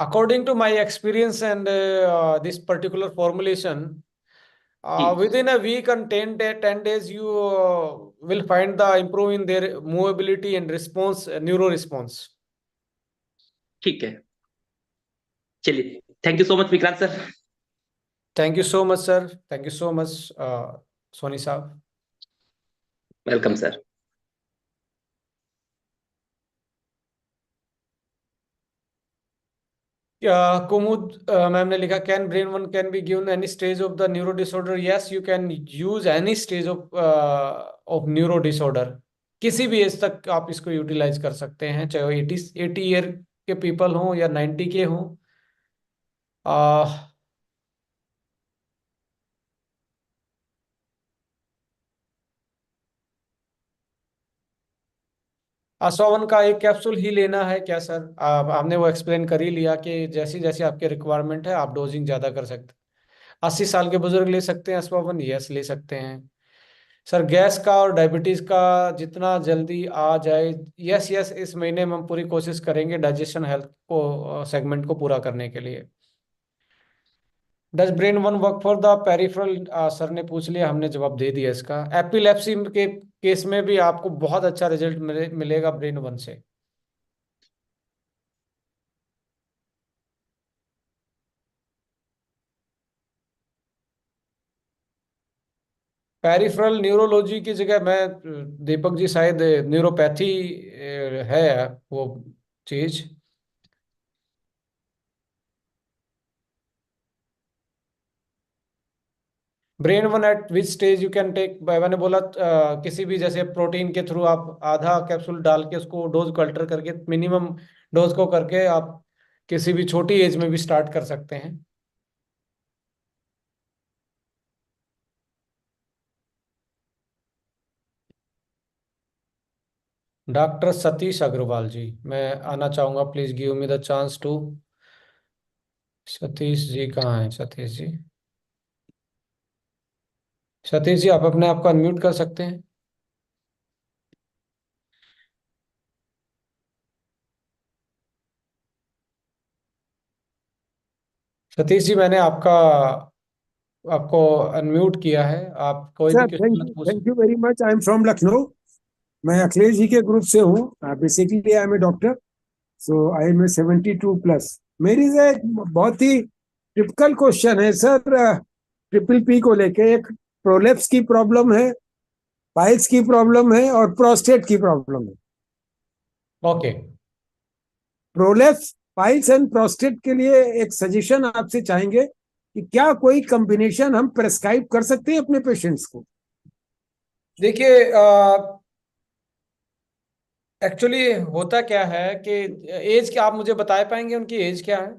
According to my experience and this particular formulation, ji within a week and 10 days, you will find the improve in their movability and response, neuro response. ठीक है, चलिए. Thank you so much Vikrant sir. Thank you so much, sir. Thank you so much, Soni साहब. Welcome sir. Kumud ma'am ने लिखा, can brain one can be given any stage of the neuro disorder? Yes, you can use any stage of neuro disorder. किसी भी as तक आप इसको utilise कर सकते हैं, चाहे वो 80 ईयर के पीपल हों या 90 के हों. आसवावन का एक कैप्सूल ही लेना है क्या सर? आपने वो एक्सप्लेन कर ही लिया कि जैसी जैसी आपके रिक्वायरमेंट है आप डोजिंग ज़्यादा कर सकते हैं. 80 साल के बुजुर्ग ले सकते हैं आसवावन? यस, ले सकते हैं सर. गैस का और डायबिटीज़ का जितना जल्दी आ जाए, यस यस, इस महीने में हम पूरी कोशिश करेंगे डाइजेशन हेल्थ को सेगमेंट को पूरा करने के लिए. Does brain one work for the peripheral? Sir ने पूछ लिया, हमने जवाब दे दिया इसका. एपिलेप्सी के केस में भी आपको बहुत अच्छा रिजल्ट मिलेगा ब्रेन वन से. पेरिफेरल न्यूरोलॉजी की जगह मैं दीपक जी शायद न्यूरोपैथी है वो चीज. Brain one at which stage you can take? मैंने बोला किसी भी जैसे प्रोटीन के थ्रू आप आधा कैप्सूल डाल के उसको डोज को अल्टर करके मिनिमम डोज को करके आप किसी भी छोटी एज में भी स्टार्ट कर सकते हैं. डॉक्टर सतीश अग्रवाल जी, मैं आना चाहूंगा. Please give me the chance to. Satish ji कहाँ हैं? सतीश जी, सतीश जी आप अपने आप को अनम्यूट कर सकते हैं. सतीश जी, मैंने आपको अनम्यूट किया है. आप कोई भी सर क्वेश्चन पूछ. Thank you very much. I am from Lucknow. मैं अखिलेश जी के ग्रुप से हूँ. Basically I am a doctor. So I am a 72+. मेरी एक बहुत ही टिपिकल क्वेश्चन है सर. ट्रिपल पी को लेके एक प्रोलेप्स की प्रॉब्लम है, पाइल्स की प्रॉब्लम है और प्रोस्टेट की प्रॉब्लम है. Okay. Prolapse, piles and prostate के लिए एक सजेशन आपसे चाहेंगे कि क्या कोई कॉम्बिनेशन हम प्रेस्क्राइब कर सकते हैं अपने पेशेंट्स को? देखिए, एक्चुअली होता क्या है कि एज क्या आप मुझे बता पाएंगे, उनकी एज क्या है?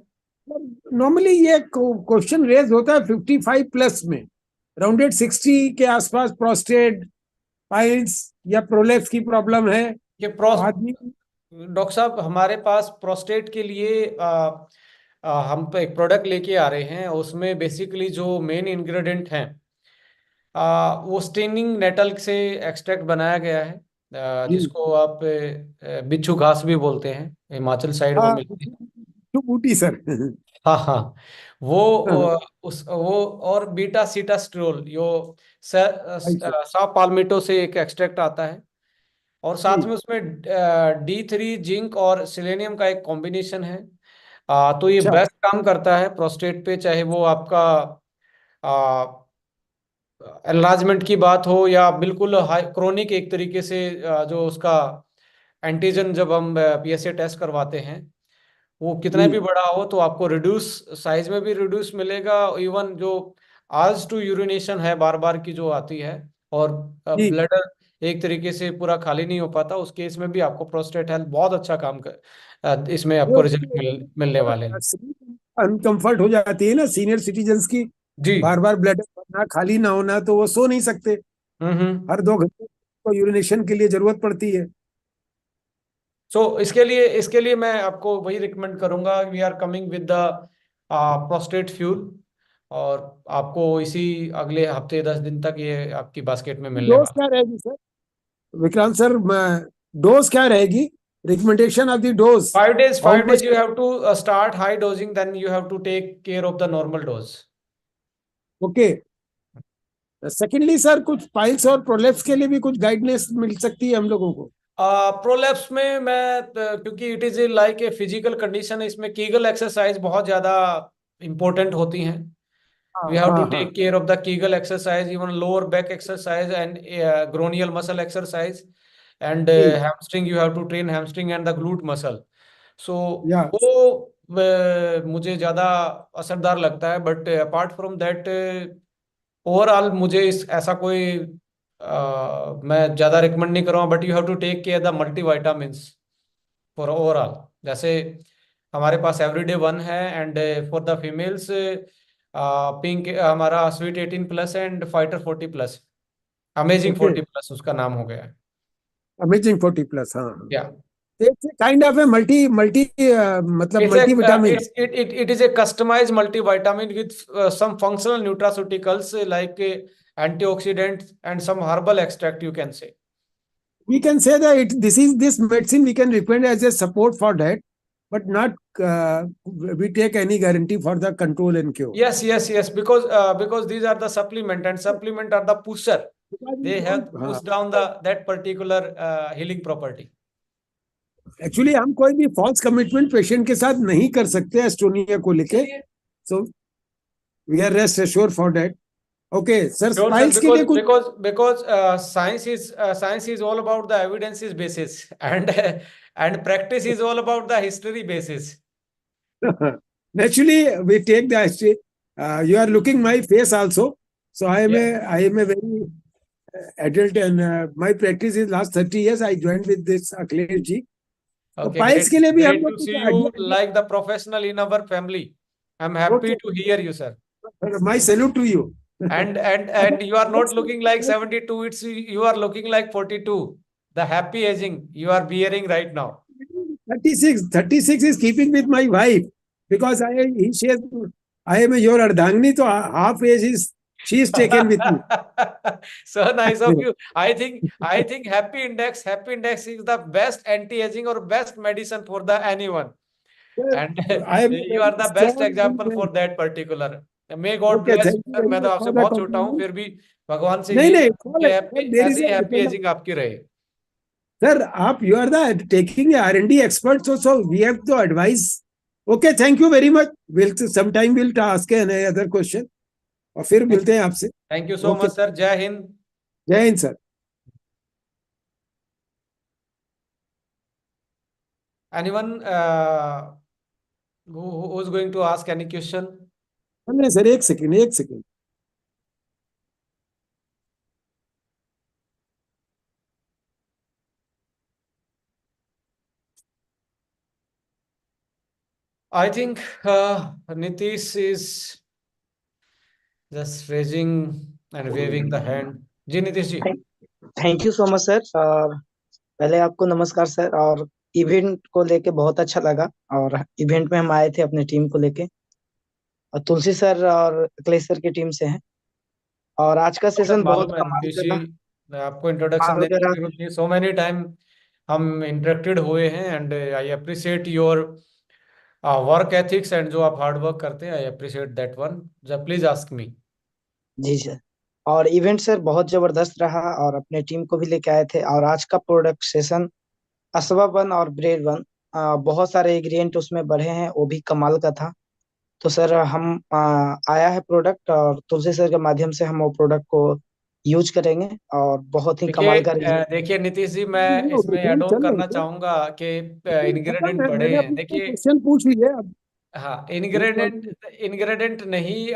नॉर्मली ये क्वेश्चन रेज होता है 55+ में, राउंडेड 60 के आसपास. प्रोस्टेट, पाइल्स या प्रोलेप्स की प्रॉब्लम है ये आदमी. डॉक्टर साहब, हमारे पास प्रोस्टेट के लिए हम तो एक प्रोडक्ट लेके आ रहे हैं। उसमें बेसिकली जो मेन इंग्रेडिएंट हैं वो स्टेनिंग नेटल से एक्सट्रैक्ट बनाया गया है, जी। जिसको आप बिच्छू घास भी बोलते हैं, हिमाचल साइड वो हाँ, मिलती है। टू बूटी सर। हाँ हाँ। वो वो और बीटा सीटास्ट्रोल यो ऐसे। सा पाल्मिटो से एक एक्सट्रैक्ट आता है, और साथ जी। में उसमें D3 जिंक और सिलेनियम का एक कॉम्बिनेशन है। तो ये अच्छा। बेस्ट काम करता है प्रोस्टेट पे, चाहे वो आपका एनलार्जमेंट की बात हो या बिल्कुल हाई क्रोनिक एक तरीके से जो उसका एंटीजन जब हम PSA टेस्ट करवाते हैं वो कितना भी जी। बड़ा हो तो आपको रिड्यूस साइज में भी रिड्यूस मिलेगा। इवन जो आज टू यूरिनेशन है बार बार की जो आती है, और जी। ब्लडर एक तरीके से पूरा खाली नहीं हो पाता, उस केस में भी आपको प्रोस्टेट हेल्थ बहुत अच्छा काम कर इसमें आपको रिजल्ट मिलने वाले हैं। अनकंफर्ट हो जाती है ना सीनियर सिटीजन्स की, जी। बार बार ब्लड भरना, खाली ना होना, तो वो सो नहीं सकते। हम्म। हर 2 घंटे को यूरिनेशन के लिए जरूरत पड़ती है। सो इसके लिए मैं आपको वही रिकमेंड करूंगा, we are coming with the prostate fuel, और आपको इसी अगले हफ्ते 10 दिन तक ये आपकी बास्केट में मिलने डोज वाला। क्या रहेगी सर, विक्रांत सर? डोज क्या रहेगी, recommendation of the dose? 5 days, how 5 days much? you have to start high dosing, then you have to take care of the normal dose. Okay. Secondly sir, कुछ piles और prolapse के लिए भी कुछ guidance मिल सकती है हम लोगों को? प्रोलैप्स में मैं क्योंकि it is like a physical condition, इसमें कीगल एक्सरसाइज बहुत ज्यादा इंपॉर्टेंट होती हैं। हाँ We have to हाँ हाँ। take care of the Kegel exercise, even lower back exercise and gonial muscle exercise, and ji. hamstring. You have to train hamstring and the glute muscle. So या। वो मुझे ज्यादा असरदार लगता है, but apart from that overall मुझे इस ऐसा कोई मैं ज्यादा रिकमेंड नहीं कर रहा हूँ, but you have to take care the multi vitamins for overall. जैसे हमारे पास एवरीडे वन है, and for the females pink हमारा sweet 18+ and fighter 40+, amazing okay. 40+ उसका नाम हो गया है। अमेजिंग 40+, हाँ हाँ। या it's kind of a multi multi, मतलब it's a multi vitamin. it is a customized multivitamin with some functional nutraceuticals like antioxidants and some herbal extract, you can say. We can say that this medicine we can recommend as a support for that, but not we take any guarantee for the control and cure. Yes, because these are the supplement, and supplement are the pusher. Because we They don't, help हाँ, push down the that particular healing property. Actually हम कोई भी false commitment patient के साथ नहीं कर सकते Estonia को लेके, so we are rest assured for that. Okay sir, Sure, sir. स्पाइल्स के लिए कुछ? Because science is all about the evidences basis, and and practice is all about the history basis. Naturally, we take the history. You are looking my face also, so Yeah. I am a very adult, and my practice is last 30 years. I joined with this Akhilesh ji. तो Okay, piles के लिए भी हम great लोग to कुछ see you like the professional in our family. I'm happy okay, to hear you, sir. My salute to you. And you are not looking like 72. It's you are looking like 42. The happy aging you are bearing right now. 36 is keeping with my wife, because he shares, I am your Ardhangni, so half age is she is taken with me. So nice of you. I think happy index is the best anti-aging or best medicine for the anyone. And I am a you very are the best strong example for man. that particular. May God Okay, bless thank you, you sir. very मैं तो much आपसे for the बहुत छोटा हूँ, compliment. फिर भी भगवान से नहीं यही नहीं, हैप्पी there is ऐसे ही a हैप्पी मतलब, एजिंग आपकी रहे। sir, you are the taking R&D expert, so we have to advise. Okay, thank you very much. We'll sometime we'll ask another question, और फिर मिलते हैं आपसे। Thank you so okay, much sir. जय हिंद। जय Hind sir. Anyone who is going to ask any question? नहीं sir, एक second, एक second. I think Nitish is just raising and waving the hand. जी Nitish ji. Thank you so much sir. पहले आपको नमस्कार sir, और इवेंट को लेके बहुत अच्छा लगा। और इवेंट में हम आए थे अपने टीम को लेके, और तुलसी सर और अखिलेश सर की टीम से हैं। और आज का सेशन बहुत मालूम है कमाल नीतीश का जी, रहा। मैं आपको इंट्रोडक्शन कमाल देने का की रहा। जरूरत नहीं, सो मेनी टाइम हम इंटरेक्टेड हुए हैं and I appreciate your work ethics and जो आप हार्ड वर्क करते हैं, I appreciate that one. Please ask me. जी सर। और इवेंट सर बहुत जबरदस्त रहा, और अपने टीम को भी लेके आए थे। और आज का प्रोडक्ट सेशन असवा वन और ब्रेड वन, बहुत सारे इंग्रेडिएंट उसमें बढ़े हैं, वो भी कमाल का था। तो सर हम आया है प्रोडक्ट, और तुलसी सर के माध्यम से हम वो प्रोडक्ट को यूज करेंगे, और बहुत ही देखिए कमाल का रिजल्ट। देखिए नीतीश जी, मैं नहीं हो रही इसमें थी, हम ऐड ऑन चल रहे करना थे। चाहूंगा कि खत्म इंग्रेडिएंट है, बढ़े मैंने हैं। अपना देखिए, क्वेश्चन पूछ लिया अब। हाँ, ये तो इंग्रेडिएंट नहीं,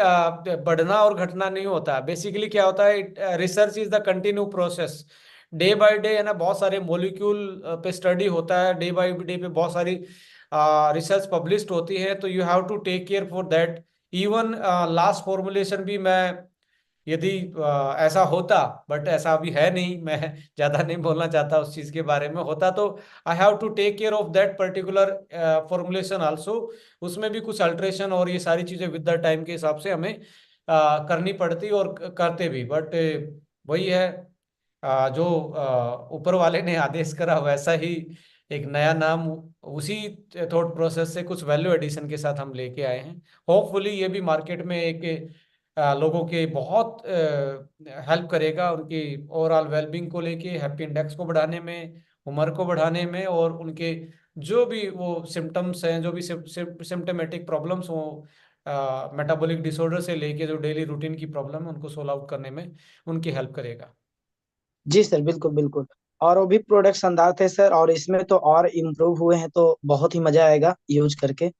बढ़ना और घटना नहीं होता। बेसिकली क्या होता है, research is the continue process. Day by day है ना, बहुत सारे मॉलिक्यूल पे स्टडी होता है, डे बाय डे पे बहुत सारी रिसर्च पब्लिश्ड होती है, तो you have to take care for that. Even last formulation भी मैं, यदि ऐसा होता, बट ऐसा अभी है नहीं, मैं ज्यादा नहीं बोलना चाहता उस चीज के बारे में। होता तो I have to take care of that particular formulation also. उसमें भी कुछ अल्ट्रेशन और ये सारी चीजें विद द टाइम के हिसाब से हमें करनी पड़ती और करते भी, बट वही है, जो ऊपर वाले ने आदेश करा वैसा ही एक नया नाम, उसी थॉट प्रोसेस से कुछ वैल्यू एडिशन के साथ हम लेके आए हैं। होपफुली ये भी मार्केट में एक लोगों के बहुत हेल्प करेगा, उनकी ओवरऑल वेलबींग को लेके, हैप्पी इंडेक्स को बढ़ाने में, उम्र को बढ़ाने में, और उनके जो भी वो सिम्टम्स हैं, जो भी सिम्टमेटिक प्रॉब्लम्स हो, मेटाबॉलिक डिसऑर्डर से लेके जो डेली रूटीन की प्रॉब्लम है, उनको सोल्व आउट करने में उनकी हेल्प करेगा। जी सर, बिल्कुल बिल्कुल। और वो भी प्रोडक्ट शानदार थे सर, और इसमें तो और इम्प्रूव हुए हैं, तो बहुत ही मजा आएगा यूज करके।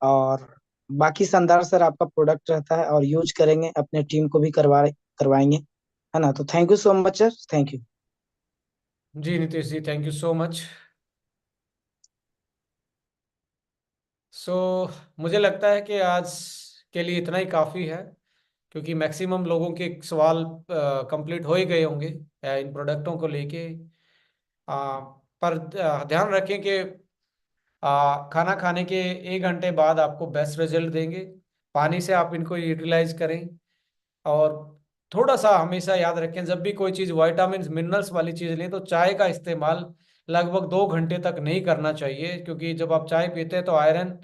और बाकी शानदार सर आपका प्रोडक्ट रहता है, और यूज करेंगे, अपने टीम को भी करवाएंगे, है ना। तो thank you so much sir, thank you. जी Nitish ji, thank you so much. So मुझे लगता है कि आज के लिए इतना ही काफ़ी है, क्योंकि मैक्सिमम लोगों के सवाल कंप्लीट हो ही गए होंगे इन प्रोडक्टों को लेके। पर ध्यान रखें कि खाना खाने के 1 घंटे बाद आपको बेस्ट रिजल्ट देंगे। पानी से आप इनको यूटिलाइज करें, और थोड़ा सा हमेशा याद रखें, जब भी कोई चीज़ विटामिन मिनरल्स वाली चीज़ लें, तो चाय का इस्तेमाल लगभग 2 घंटे तक नहीं करना चाहिए, क्योंकि जब आप चाय पीते हैं तो आयरन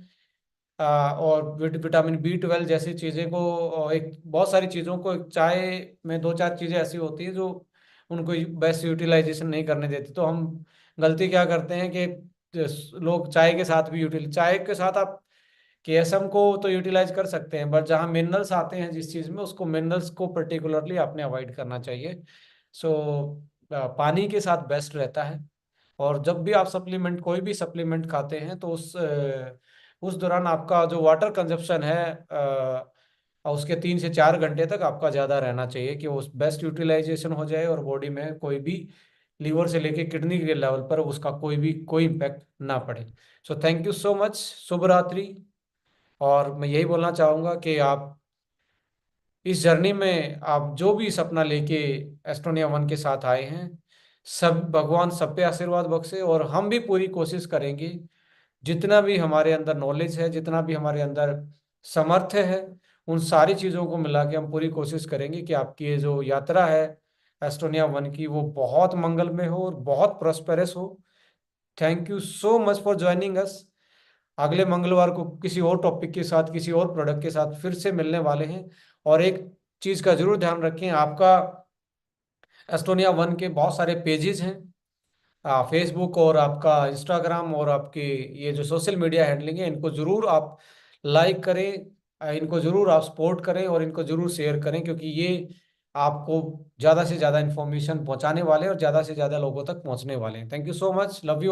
और विटामिन B12 जैसी चीज़ें को, और एक बहुत सारी चीज़ों को, चाय में 2-4 चीज़ें ऐसी होती हैं जो उनको बेस्ट यूटिलाइजेशन नहीं करने देती। तो हम गलती क्या करते हैं कि लोग चाय के साथ भी चाय के साथ आप KSM को तो यूटिलाइज कर सकते हैं, बट जहाँ मिनरल्स आते हैं जिस चीज़ में, उसको मिनरल्स को पर्टिकुलरली आपने अवॉइड करना चाहिए। सो पानी के साथ बेस्ट रहता है। और जब भी आप सप्लीमेंट, कोई भी सप्लीमेंट खाते हैं, तो उस दौरान आपका जो वाटर कंजप्शन है, उसके 3 से 4 घंटे तक आपका ज़्यादा रहना चाहिए, कि उस बेस्ट यूटिलाइजेशन हो जाए और बॉडी में कोई भी, लीवर से लेके किडनी के लेवल पर उसका कोई इम्पैक्ट ना पड़े। So thank you so much, शुभ रात्रि। और मैं यही बोलना चाहूँगा कि आप इस जर्नी में, आप जो भी सपना लेके एस्टोनिया वन के साथ आए हैं, सब भगवान सब पे आशीर्वाद बख्शे, और हम भी पूरी कोशिश करेंगे, जितना भी हमारे अंदर नॉलेज है, जितना भी हमारे अंदर सामर्थ्य है, उन सारी चीज़ों को मिला के हम पूरी कोशिश करेंगे कि आपकी ये जो यात्रा है एस्टोनिया वन की, वो बहुत मंगलमय हो और बहुत प्रॉस्पेरस हो। Thank you so much for joining us. अगले मंगलवार को किसी और टॉपिक के साथ, किसी और प्रोडक्ट के साथ फिर से मिलने वाले हैं। और एक चीज़ का जरूर ध्यान रखें, आपका एस्टोनिया वन के बहुत सारे पेजेस हैं, फेसबुक और आपका इंस्टाग्राम और आपके ये जो सोशल मीडिया हैंडलिंग है, इनको जरूर आप लाइक करें, इनको जरूर आप सपोर्ट करें, और इनको जरूर शेयर करें, क्योंकि ये आपको ज़्यादा से ज़्यादा इन्फॉर्मेशन पहुंचाने वाले हैं और ज़्यादा से ज़्यादा लोगों तक पहुंचने वाले हैं। Thank you so much, love you.